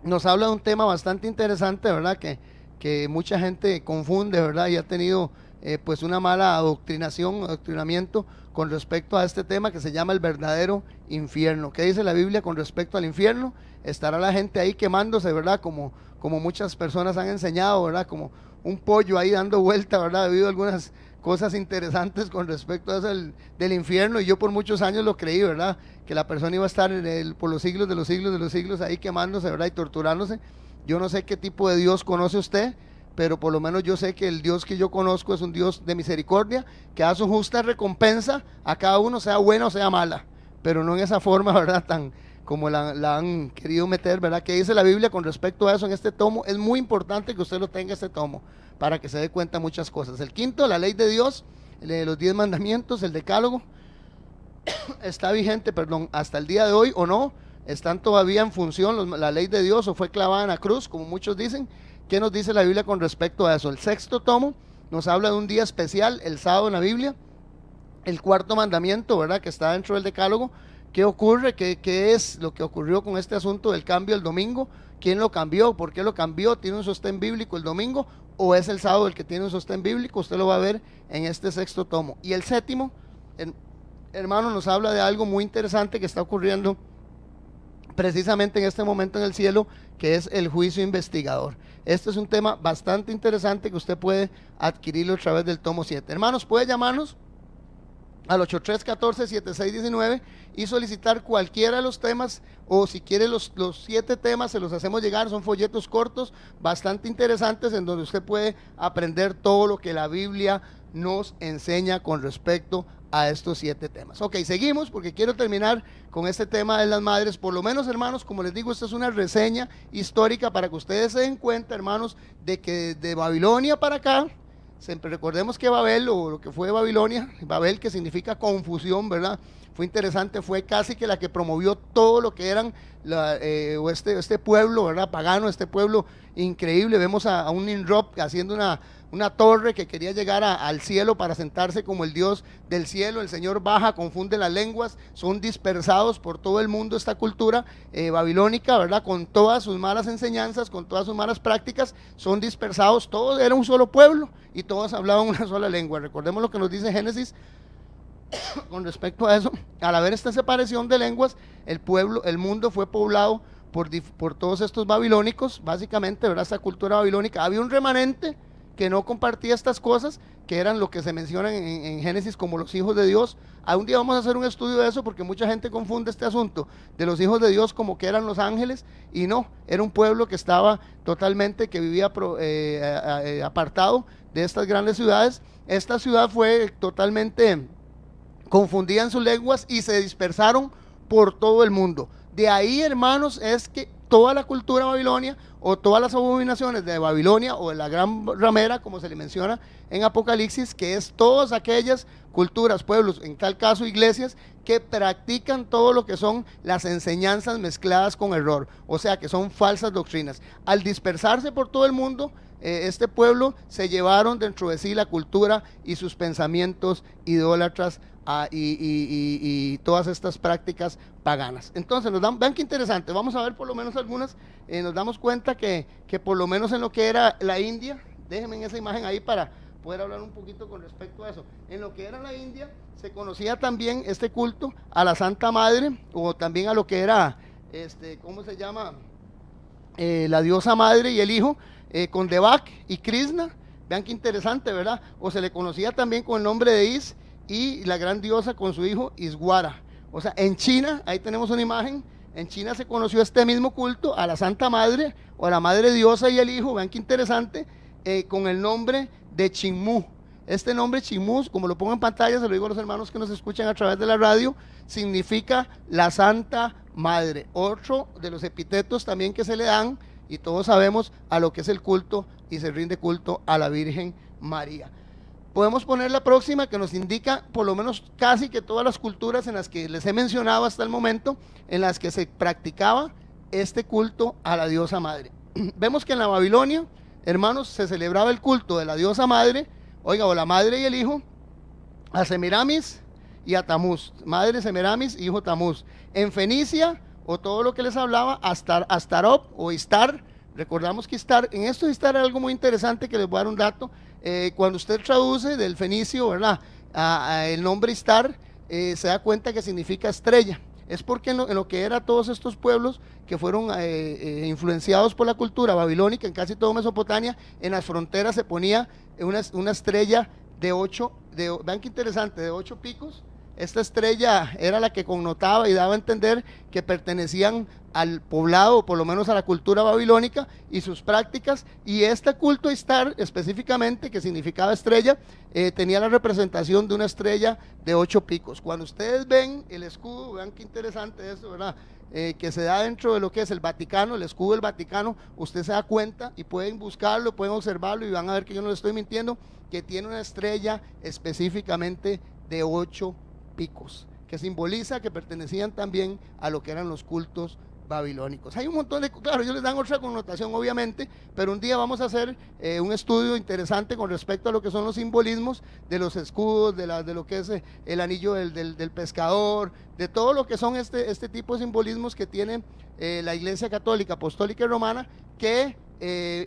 nos habla de un tema bastante interesante, ¿verdad? Que mucha gente confunde, ¿verdad? Y ha tenido pues una mala adoctrinamiento con respecto a este tema que se llama el verdadero infierno. ¿Qué dice la Biblia con respecto al infierno? Estará la gente ahí quemándose, ¿verdad? Como muchas personas han enseñado, ¿verdad? Como un pollo ahí dando vuelta, ¿verdad? Debido a algunas cosas interesantes con respecto a eso del infierno, y yo por muchos años lo creí, ¿verdad? Que la persona iba a estar por los siglos de los siglos de los siglos ahí quemándose, ¿verdad? Y torturándose. Yo no sé qué tipo de Dios conoce usted, pero por lo menos yo sé que el Dios que yo conozco es un Dios de misericordia, que da su justa recompensa a cada uno, sea buena o sea mala, pero no en esa forma, ¿verdad?, tan como la han querido meter, ¿verdad? ¿Qué dice la Biblia con respecto a eso en este tomo? Es muy importante que usted lo tenga, este tomo, para que se dé cuenta de muchas cosas. El quinto, la ley de Dios, los 10 mandamientos, el decálogo, está vigente, hasta el día de hoy o no, están todavía en función la ley de Dios, o fue clavada en la cruz, como muchos dicen. ¿Qué nos dice la Biblia con respecto a eso? El sexto tomo nos habla de un día especial, el sábado en la Biblia. El cuarto mandamiento, ¿verdad?, que está dentro del decálogo. ¿Qué ocurre? ¿Qué es lo que ocurrió con este asunto del cambio el domingo? ¿Quién lo cambió? ¿Por qué lo cambió? ¿Tiene un sostén bíblico el domingo o es el sábado el que tiene un sostén bíblico? Usted lo va a ver en este sexto tomo. Y el séptimo, hermano, nos habla de algo muy interesante que está ocurriendo precisamente en este momento en el cielo, que es el juicio investigador. Este es un tema bastante interesante que usted puede adquirirlo a través del tomo 7. Hermanos, puede llamarnos al 8314-7619 y solicitar cualquiera de los temas, o si quiere los 7 temas se los hacemos llegar. Son folletos cortos bastante interesantes en donde usted puede aprender todo lo que la Biblia nos enseña con respecto a estos 7 temas. Ok, seguimos porque quiero terminar con este tema de las madres. Por lo menos, hermanos, como les digo, esta es una reseña histórica para que ustedes se den cuenta, hermanos, de que de Babilonia para acá, siempre recordemos que Babel, o lo que fue Babilonia, Babel, que significa confusión, ¿verdad? Fue interesante, fue casi que la que promovió todo lo que eran este pueblo, ¿verdad? Pagano, este pueblo increíble. Vemos a un Nimrod haciendo una torre que quería llegar al cielo para sentarse como el Dios del cielo. El Señor baja, confunde las lenguas, son dispersados por todo el mundo esta cultura babilónica, ¿verdad? Con todas sus malas enseñanzas, con todas sus malas prácticas, son dispersados. Todos eran un solo pueblo y todos hablaban una sola lengua. Recordemos lo que nos dice Génesis con respecto a eso. Al haber esta separación de lenguas, el mundo fue poblado por todos estos babilónicos, básicamente, ¿verdad? Esta cultura babilónica. Había un remanente que no compartía estas cosas, que eran lo que se menciona en Génesis como los hijos de Dios. Un día vamos a hacer un estudio de eso, porque mucha gente confunde este asunto de los hijos de Dios como que eran los ángeles, y no, era un pueblo que estaba totalmente, que vivía apartado de estas grandes ciudades. Esta ciudad fue totalmente confundida en sus lenguas y se dispersaron por todo el mundo. De ahí, hermanos, es que toda la cultura babilonia, o todas las abominaciones de Babilonia, o de la gran ramera, como se le menciona en Apocalipsis, que es todas aquellas culturas, pueblos, en tal caso iglesias, que practican todo lo que son las enseñanzas mezcladas con error, o sea que son falsas doctrinas. Al dispersarse por todo el mundo, este pueblo se llevaron dentro de sí la cultura y sus pensamientos idólatras y todas estas prácticas paganas. Entonces vean qué interesante, vamos a ver por lo menos algunas. Nos damos cuenta que por lo menos en lo que era la India, déjenme en esa imagen ahí para poder hablar un poquito con respecto a eso. En lo que era la India se conocía también este culto a la Santa Madre, o también a lo que era ¿cómo se llama? La diosa madre y el hijo, con Devak y Krishna. Vean qué interesante, ¿verdad? O se le conocía también con el nombre de Is, y la gran diosa con su hijo Iswara. O sea, en China, ahí tenemos una imagen, en China se conoció este mismo culto a la Santa Madre, o a la Madre Diosa y el hijo. Vean qué interesante, con el nombre de Chinmu. Este nombre Chinmu, como lo pongo en pantalla, se lo digo a los hermanos que nos escuchan a través de la radio, significa la Santa Madre. Otro de los epítetos también que se le dan, y todos sabemos a lo que es el culto, y se rinde culto a la Virgen María. Podemos poner la próxima, que nos indica por lo menos casi que todas las culturas en las que les he mencionado hasta el momento, en las que se practicaba este culto a la diosa madre. Vemos que en la Babilonia, hermanos, se celebraba el culto de la diosa madre, o la madre y el hijo, a Semiramis y a Tamuz, madre Semiramis, hijo Tamuz. En Fenicia, o todo lo que les hablaba, Astarot o Istar. Recordamos que Istar, en esto de Istar, es algo muy interesante que les voy a dar un dato. Cuando usted traduce del fenicio, ¿verdad?, el nombre Istar, se da cuenta que significa estrella. Es porque en lo que era todos estos pueblos que fueron influenciados por la cultura babilónica, en casi todo Mesopotamia, en las fronteras se ponía una estrella de 8, vean qué interesante, de 8 picos. Esta estrella era la que connotaba y daba a entender que pertenecían al poblado, o por lo menos a la cultura babilónica y sus prácticas. Y este culto Istar específicamente, que significaba estrella, tenía la representación de una estrella de 8 picos. Cuando ustedes ven el escudo, vean qué interesante eso, ¿verdad?, que se da dentro de lo que es el Vaticano, el escudo del Vaticano, usted se da cuenta y pueden buscarlo, pueden observarlo y van a ver que yo no les estoy mintiendo, que tiene una estrella específicamente de 8 picos, que simboliza que pertenecían también a lo que eran los cultos babilónicos. Hay un montón de, claro, ellos les dan otra connotación obviamente, pero un día vamos a hacer un estudio interesante con respecto a lo que son los simbolismos de los escudos, de lo que es el anillo del pescador, de todo lo que son este tipo de simbolismos que tiene la Iglesia Católica, Apostólica y Romana, que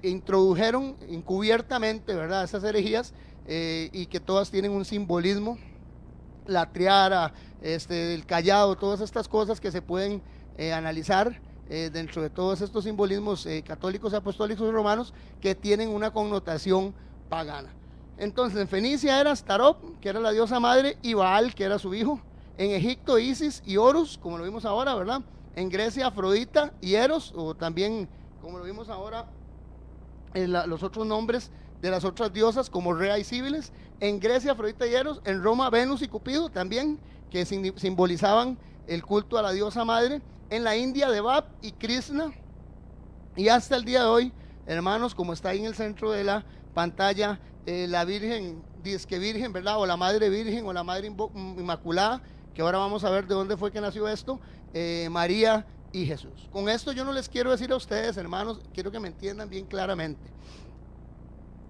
introdujeron encubiertamente, ¿verdad?, esas herejías, y que todas tienen un simbolismo la triara, el cayado, todas estas cosas que se pueden analizar dentro de todos estos simbolismos católicos, apostólicos y romanos que tienen una connotación pagana. Entonces en Fenicia era Starop, que era la diosa madre, y Baal, que era su hijo. En Egipto Isis y Horus, como lo vimos ahora, ¿verdad? En Grecia Afrodita y Eros, o también como lo vimos ahora los otros nombres de las otras diosas como Rea y Cíbiles. En Grecia Afrodita y Eros. En Roma Venus y Cupido también, que simbolizaban el culto a la diosa madre. En la India Devab y Krishna. Y hasta el día de hoy, hermanos, como está ahí en el centro de la pantalla, la Virgen, disque Virgen, ¿verdad? O la Madre Virgen o la Madre Inmaculada, que ahora vamos a ver de dónde fue que nació esto, María y Jesús. Con esto yo no les quiero decir a ustedes, hermanos, quiero que me entiendan bien claramente.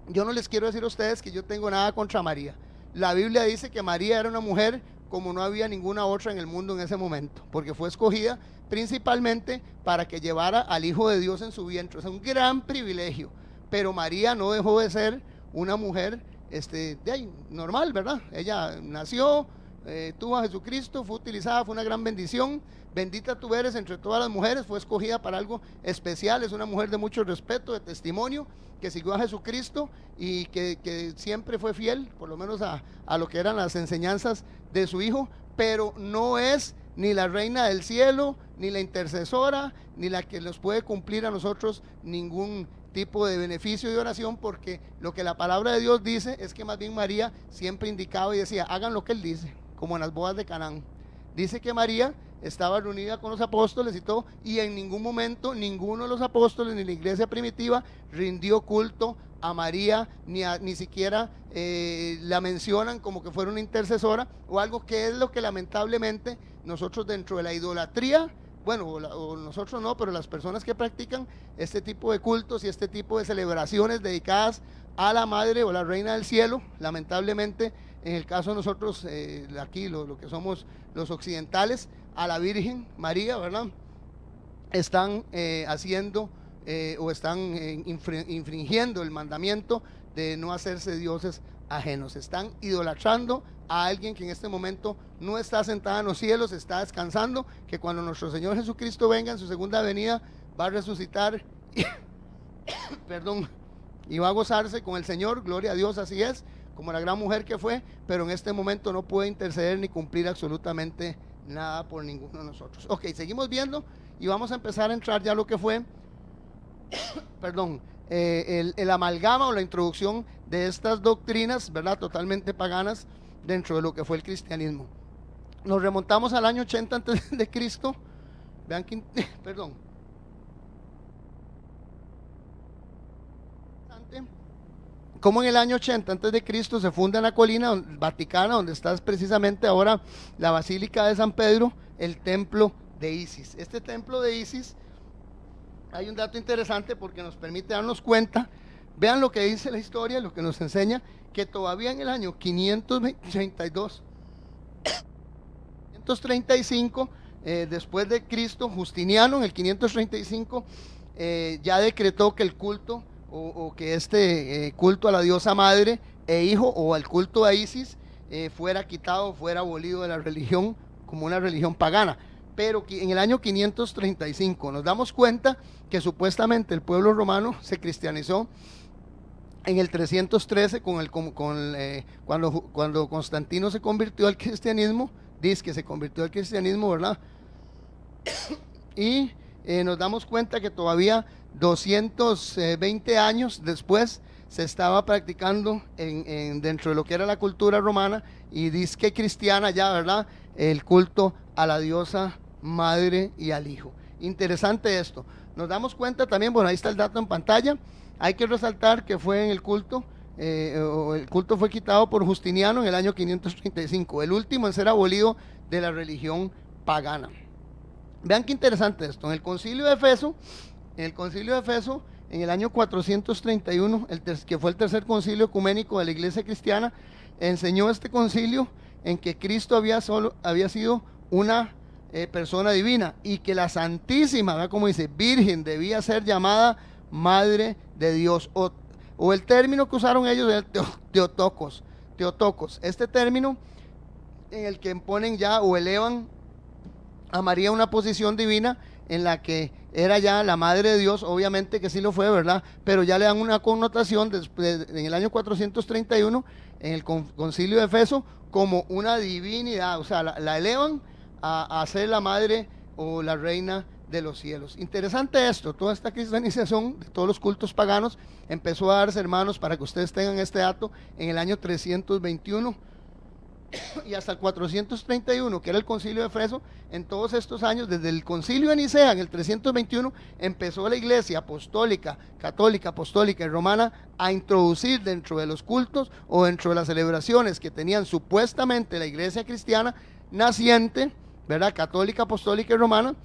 Yo no les quiero decir a ustedes que yo tengo nada contra María. La Biblia dice que María era una mujer como no había ninguna otra en el mundo en ese momento, porque fue escogida principalmente para que llevara al Hijo de Dios en su vientre. Es un gran privilegio, pero María no dejó de ser una mujer normal, ¿verdad? Ella nació, tuvo a Jesucristo, fue utilizada, fue una gran bendición. Bendita tú eres entre todas las mujeres, fue escogida para algo especial. Es una mujer de mucho respeto, de testimonio, que siguió a Jesucristo y que siempre fue fiel, por lo menos a lo que eran las enseñanzas de su hijo, pero no es ni la reina del cielo, ni la intercesora, ni la que nos puede cumplir a nosotros ningún tipo de beneficio y oración, porque lo que la palabra de Dios dice es que más bien María siempre indicaba y decía, hagan lo que él dice, como en las bodas de Canaán. Dice que María estaba reunida con los apóstoles y todo, y en ningún momento ninguno de los apóstoles ni la iglesia primitiva rindió culto a María, ni siquiera la mencionan como que fuera una intercesora o algo, que es lo que lamentablemente nosotros dentro de la idolatría, bueno, o nosotros no, pero las personas que practican este tipo de cultos y este tipo de celebraciones dedicadas a la Madre o la Reina del Cielo, lamentablemente en el caso de nosotros aquí lo que somos los occidentales, a la Virgen María, ¿verdad? Están haciendo o están infringiendo el mandamiento de no hacerse dioses ajenos. Están idolatrando a alguien que en este momento no está sentada en los cielos, está descansando, que cuando nuestro Señor Jesucristo venga en su segunda venida va a resucitar perdón, y va a gozarse con el Señor. Gloria a Dios, así es, como la gran mujer que fue, pero en este momento no puede interceder ni cumplir absolutamente nada por ninguno de nosotros. Ok, seguimos viendo y vamos a empezar a entrar ya a lo que fue perdón, el amalgama o la introducción de estas doctrinas, ¿verdad? Totalmente paganas dentro de lo que fue el cristianismo. Nos remontamos al año 80 antes de Cristo. Vean que, perdón. Como en el año 80 antes de Cristo se funda en la colina vaticana, donde está precisamente ahora la Basílica de San Pedro, el templo de Isis. Este templo de Isis, hay un dato interesante porque nos permite darnos cuenta. Vean lo que dice la historia, lo que nos enseña, que todavía en el año 535 después de Cristo, Justiniano en el 535 ya decretó que el culto o que este culto a la diosa madre e hijo, o al culto a Isis, fuera quitado, fuera abolido de la religión como una religión pagana. Pero en el año 535 nos damos cuenta que supuestamente el pueblo romano se cristianizó en el 313 cuando Constantino se convirtió al cristianismo. Dice que se convirtió al cristianismo, ¿verdad? Y nos damos cuenta que todavía 220 años después se estaba practicando dentro de lo que era la cultura romana y disque cristiana ya, ¿verdad? El culto a la diosa madre y al hijo. Interesante esto. Nos damos cuenta también, bueno, ahí está el dato en pantalla. Hay que resaltar que fue en el culto fue quitado por Justiniano en el año 535, el último en ser abolido de la religión pagana. Vean qué interesante esto. En el concilio de Efeso, en el año 431, que fue el tercer concilio ecuménico de la iglesia cristiana, enseñó este concilio en que Cristo había sido una persona divina y que la Santísima, ¿verdad? Como dice, Virgen, debía ser llamada Madre de Dios, o el término que usaron ellos era Teotokos. Este término en el que ponen ya o elevan a María a una posición divina en la que era ya la madre de Dios, obviamente que sí lo fue, ¿verdad? Pero ya le dan una connotación después, en el año 431, en el concilio de Efeso, como una divinidad, o sea, la elevan a ser la madre o la reina de los cielos. Interesante esto, toda esta cristianización de todos los cultos paganos empezó a darse, hermanos, para que ustedes tengan este dato, en el año 321 y hasta el 431, que era el concilio de Efeso. En todos estos años, desde el concilio de Nicea en el 321, empezó la iglesia apostólica, católica, apostólica y romana a introducir dentro de los cultos o dentro de las celebraciones que tenían supuestamente la iglesia cristiana naciente, ¿verdad? Católica, apostólica y romana,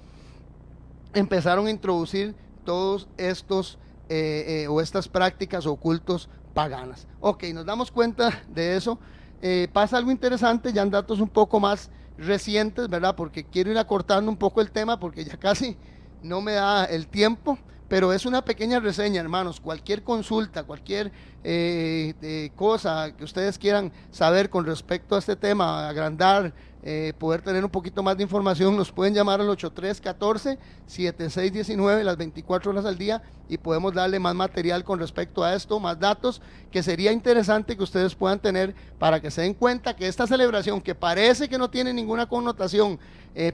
empezaron a introducir todos estos o estas prácticas o cultos paganas. Ok, nos damos cuenta de eso. Pasa algo interesante ya en datos un poco más recientes, ¿verdad? Porque quiero ir acortando un poco el tema porque ya casi no me da el tiempo, pero es una pequeña reseña, hermanos. Cualquier consulta, cualquier cosa que ustedes quieran saber con respecto a este tema, agrandar, poder tener un poquito más de información, nos pueden llamar al 8314-7619 las 24 horas al día y podemos darle más material con respecto a esto, más datos que sería interesante que ustedes puedan tener para que se den cuenta que esta celebración, que parece que no tiene ninguna connotación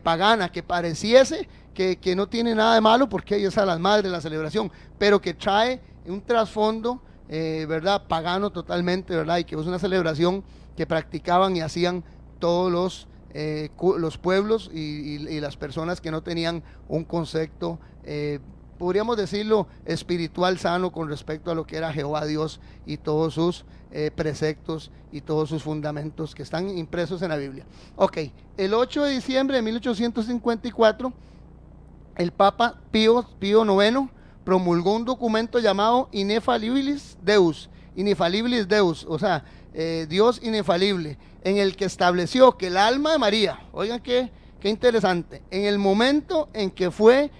pagana, que pareciese que no tiene nada de malo porque es a las madres la celebración, pero que trae un trasfondo ¿verdad? Pagano totalmente, ¿verdad? Y que es una celebración que practicaban y hacían todos los pueblos y las personas que no tenían un concepto, podríamos decirlo, espiritual sano con respecto a lo que era Jehová Dios y todos sus preceptos y todos sus fundamentos que están impresos en la Biblia. Ok, el 8 de diciembre de 1854, el Papa Pío IX promulgó un documento llamado Ineffabilis Deus, o sea, Dios inefalible, en el que estableció que el alma de María, oigan qué interesante, en el momento en que fue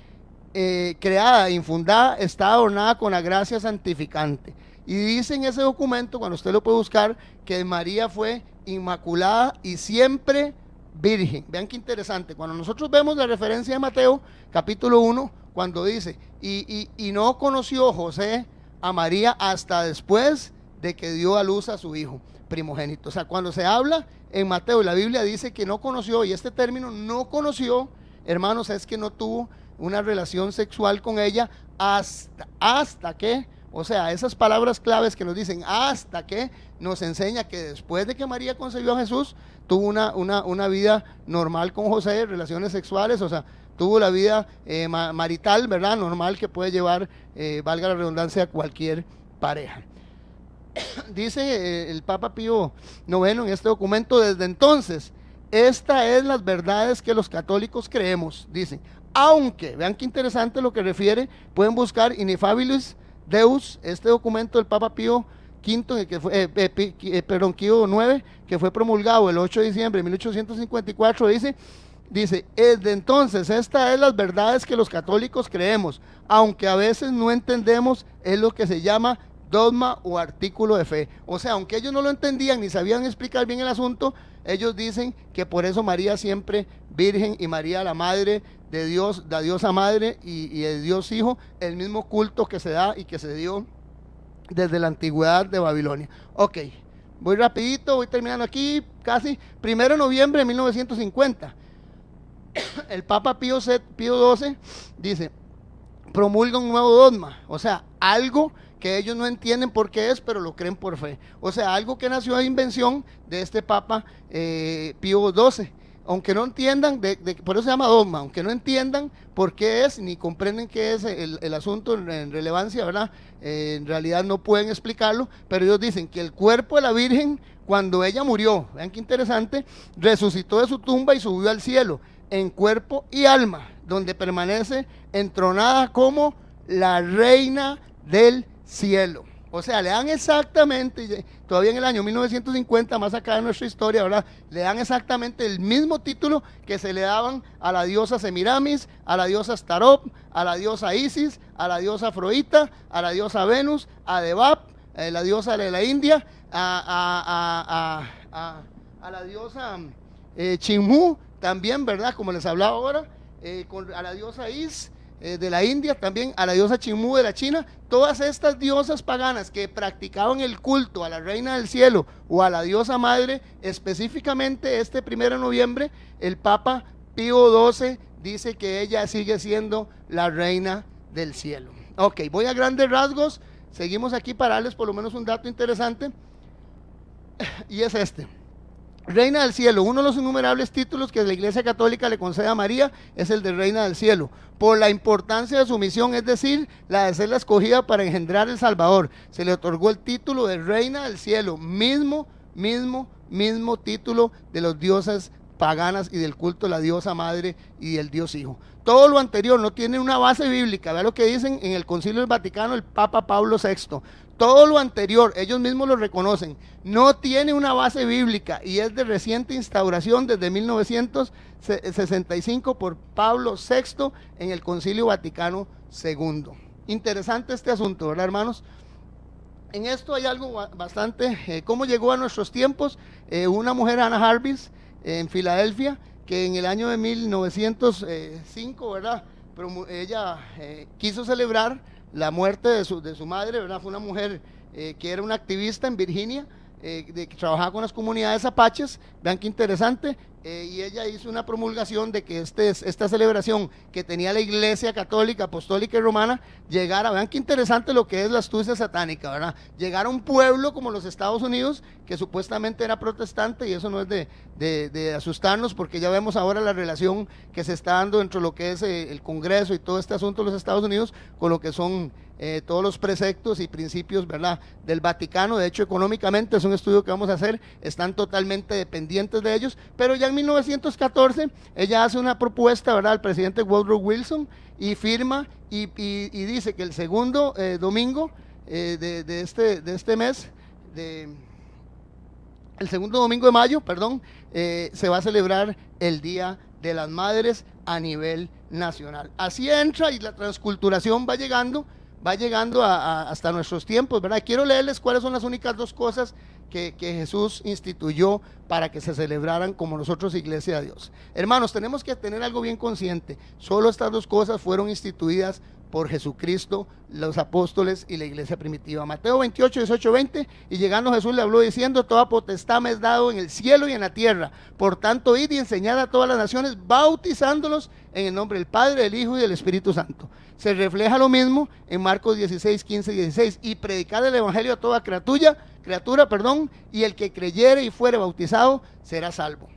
creada, infundada, está adornada con la gracia santificante. Y dice en ese documento, cuando usted lo puede buscar, que María fue inmaculada y siempre virgen. Vean qué interesante, cuando nosotros vemos la referencia de Mateo, capítulo 1, cuando dice, y no conoció José a María hasta después de que dio a luz a su hijo primogénito. O sea, cuando se habla en Mateo, la Biblia dice que no conoció, y este término no conoció, hermanos, es que no tuvo una relación sexual con ella hasta que, o sea, esas palabras claves que nos dicen hasta que, nos enseña que después de que María concebió a Jesús, tuvo una vida normal con José, relaciones sexuales, o sea, tuvo la vida marital, ¿verdad? Normal que puede llevar, valga la redundancia, a cualquier pareja. Dice el Papa Pío IX en este documento, desde entonces, esta es las verdades que los católicos creemos, dicen, aunque, vean qué interesante lo que refiere, pueden buscar Ineffabilis Deus, este documento del Papa Pío V, que fue, Pío IX, que fue promulgado el 8 de diciembre de 1854, dice, desde entonces, estas es las verdades que los católicos creemos, aunque a veces no entendemos, es lo que se llama dogma o artículo de fe. O sea, aunque ellos no lo entendían ni sabían explicar bien el asunto, ellos dicen que por eso María siempre virgen y María la madre de Dios, la diosa madre y el Dios hijo, el mismo culto que se da y que se dio desde la antigüedad de Babilonia. Ok, voy rapidito, voy terminando aquí, casi, 1 de noviembre de 1950, el Papa Pío XII dice, promulga un nuevo dogma, o sea, algo que ellos no entienden por qué es, pero lo creen por fe. O sea, algo que nació de invención de este Papa Pío XII. Aunque no entiendan, por eso se llama dogma, aunque no entiendan por qué es, ni comprenden qué es el asunto en relevancia, ¿verdad? En realidad no pueden explicarlo, pero ellos dicen que el cuerpo de la Virgen, cuando ella murió, vean qué interesante, resucitó de su tumba y subió al cielo, en cuerpo y alma, donde permanece entronada como la reina del cielo. O sea, le dan exactamente, todavía en el año 1950, más acá de nuestra historia, ¿verdad? Le dan exactamente el mismo título que se le daban a la diosa Semiramis, a la diosa Starop, a la diosa Isis, a la diosa Afrodita, a la diosa Venus, a Devap, la diosa de la India, a la diosa Chinmú también, ¿verdad? Como les hablaba ahora, a la diosa Is de la India, también a la diosa Chinmú de la China. Todas estas diosas paganas que practicaban el culto a la reina del cielo o a la diosa madre, específicamente este 1 de noviembre, el Papa Pío XII dice que ella sigue siendo la reina del cielo. Ok, voy a grandes rasgos, seguimos aquí para darles por lo menos un dato interesante, y es este. Reina del cielo, uno de los innumerables títulos que la Iglesia Católica le concede a María es el de Reina del cielo, por la importancia de su misión, es decir, la de ser la escogida para engendrar el Salvador. Se le otorgó el título de Reina del cielo, mismo título de los dioses paganas y del culto de la diosa madre y del Dios Hijo. Todo lo anterior no tiene una base bíblica. Vea lo que dicen en el Concilio del Vaticano el Papa Pablo VI. Todo lo anterior, ellos mismos lo reconocen, no tiene una base bíblica y es de reciente instauración desde 1965 por Pablo VI en el Concilio Vaticano II. Interesante este asunto, ¿verdad, hermanos? En esto hay algo bastante, cómo llegó a nuestros tiempos. Una mujer, Anna Jarvis, en Filadelfia, que en el año de 1905, ¿verdad? Pero ella quiso celebrar la muerte de su madre, ¿verdad? Fue una mujer que era una activista en Virginia, que trabajaba con las comunidades apaches. Vean qué interesante, y ella hizo una promulgación de que esta celebración que tenía la Iglesia Católica, Apostólica y Romana llegara. Vean qué interesante lo que es la astucia satánica, ¿verdad? Llegar a un pueblo como los Estados Unidos, que supuestamente era protestante, y eso no es de asustarnos, porque ya vemos ahora la relación que se está dando entre lo que es el Congreso y todo este asunto de los Estados Unidos con lo que son todos los preceptos y principios, ¿verdad?, del Vaticano. De hecho, económicamente es un estudio que vamos a hacer, están totalmente dependientes de ellos, pero ya en 1914 ella hace una propuesta, ¿verdad?, al presidente Woodrow Wilson, y firma y dice que el segundo domingo de este mes, el segundo domingo de mayo, perdón, se va a celebrar el Día de las Madres a nivel nacional. Así entra y la transculturación va llegando hasta nuestros tiempos, ¿verdad? Quiero leerles cuáles son las únicas dos cosas que Jesús instituyó para que se celebraran como nosotros, Iglesia de Dios. Hermanos, tenemos que tener algo bien consciente. Solo estas dos cosas fueron instituidas por Jesucristo, los apóstoles y la iglesia primitiva. Mateo 28, 18, 20, y llegando Jesús le habló diciendo: toda potestad me es dado en el cielo y en la tierra. Por tanto, id y enseñad a todas las naciones, bautizándolos en el nombre del Padre, del Hijo y del Espíritu Santo. Se refleja lo mismo en Marcos 16, 15 y 16. Y predicad el evangelio a toda criatura, y el que creyere y fuere bautizado será salvo.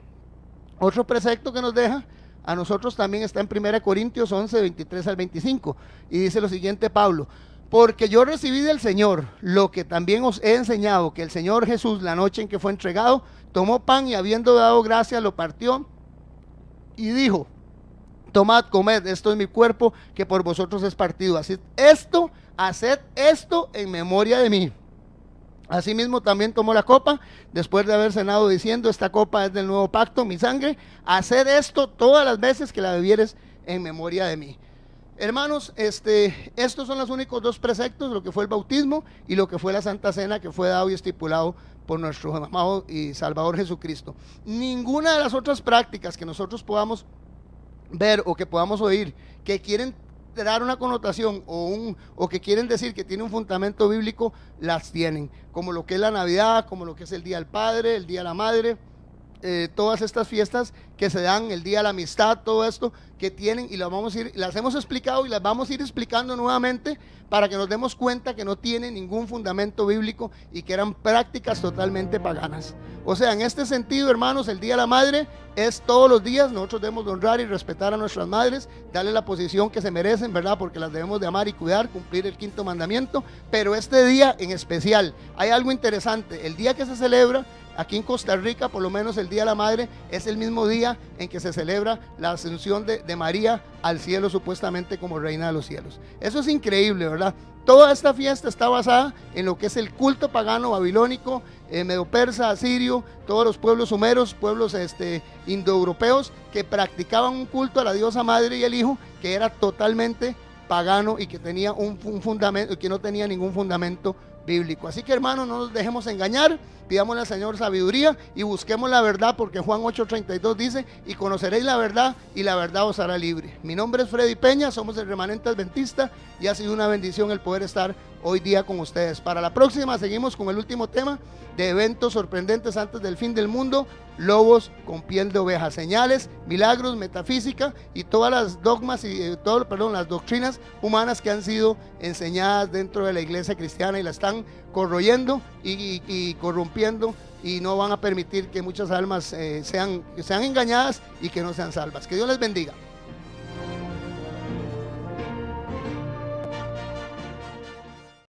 Otro precepto que nos deja a nosotros también está en 1 Corintios 11, 23 al 25, y dice lo siguiente Pablo: porque yo recibí del Señor lo que también os he enseñado, que el Señor Jesús, la noche en que fue entregado, tomó pan y habiendo dado gracias lo partió y dijo: tomad, comed, esto es mi cuerpo que por vosotros es partido, haced esto en memoria de mí. Asimismo también tomó la copa después de haber cenado diciendo: esta copa es del nuevo pacto, mi sangre, haced esto todas las veces que la bebieres en memoria de mí. Hermanos, estos son los únicos dos preceptos, lo que fue el bautismo y lo que fue la Santa Cena, que fue dado y estipulado por nuestro amado y Salvador Jesucristo. Ninguna de las otras prácticas que nosotros podamos ver o que podamos oír que quieren dar una connotación o que quieren decir que tiene un fundamento bíblico, las tienen, como lo que es la Navidad, como lo que es el Día del Padre, el Día de la Madre, todas estas fiestas que se dan, el Día de la Amistad, todo esto que tienen, y las hemos explicado y las vamos a ir explicando nuevamente para que nos demos cuenta que no tienen ningún fundamento bíblico y que eran prácticas totalmente paganas. O sea, en este sentido, hermanos, el Día de la Madre es todos los días. Nosotros debemos de honrar y respetar a nuestras madres, darle la posición que se merecen, ¿verdad? Porque las debemos de amar y cuidar, cumplir el 5º mandamiento. Pero este día en especial, hay algo interesante. El día que se celebra aquí en Costa Rica, por lo menos el Día de la Madre, es el mismo día en que se celebra la ascensión de María al cielo, supuestamente como reina de los cielos. Eso es increíble, ¿verdad? Toda esta fiesta está basada en lo que es el culto pagano babilónico, medo-persa, asirio, todos los pueblos sumeros, pueblos indoeuropeos que practicaban un culto a la diosa madre y el hijo que era totalmente pagano y que tenía un fundamento, que no tenía ningún fundamento bíblico. Así que, hermanos, no nos dejemos engañar, pidámosle al Señor sabiduría y busquemos la verdad, porque Juan 8:32 dice: y conoceréis la verdad y la verdad os hará libre. Mi nombre es Freddy Peña, somos el Remanente Adventista y ha sido una bendición el poder estar hoy día con ustedes. Para la próxima seguimos con el último tema de eventos sorprendentes antes del fin del mundo: lobos con piel de oveja, señales, milagros, metafísica y todas las dogmas y las doctrinas humanas que han sido enseñadas dentro de la iglesia cristiana y la están corroyendo y corrompiendo, y no van a permitir que muchas almas sean engañadas y que no sean salvas. Que Dios les bendiga.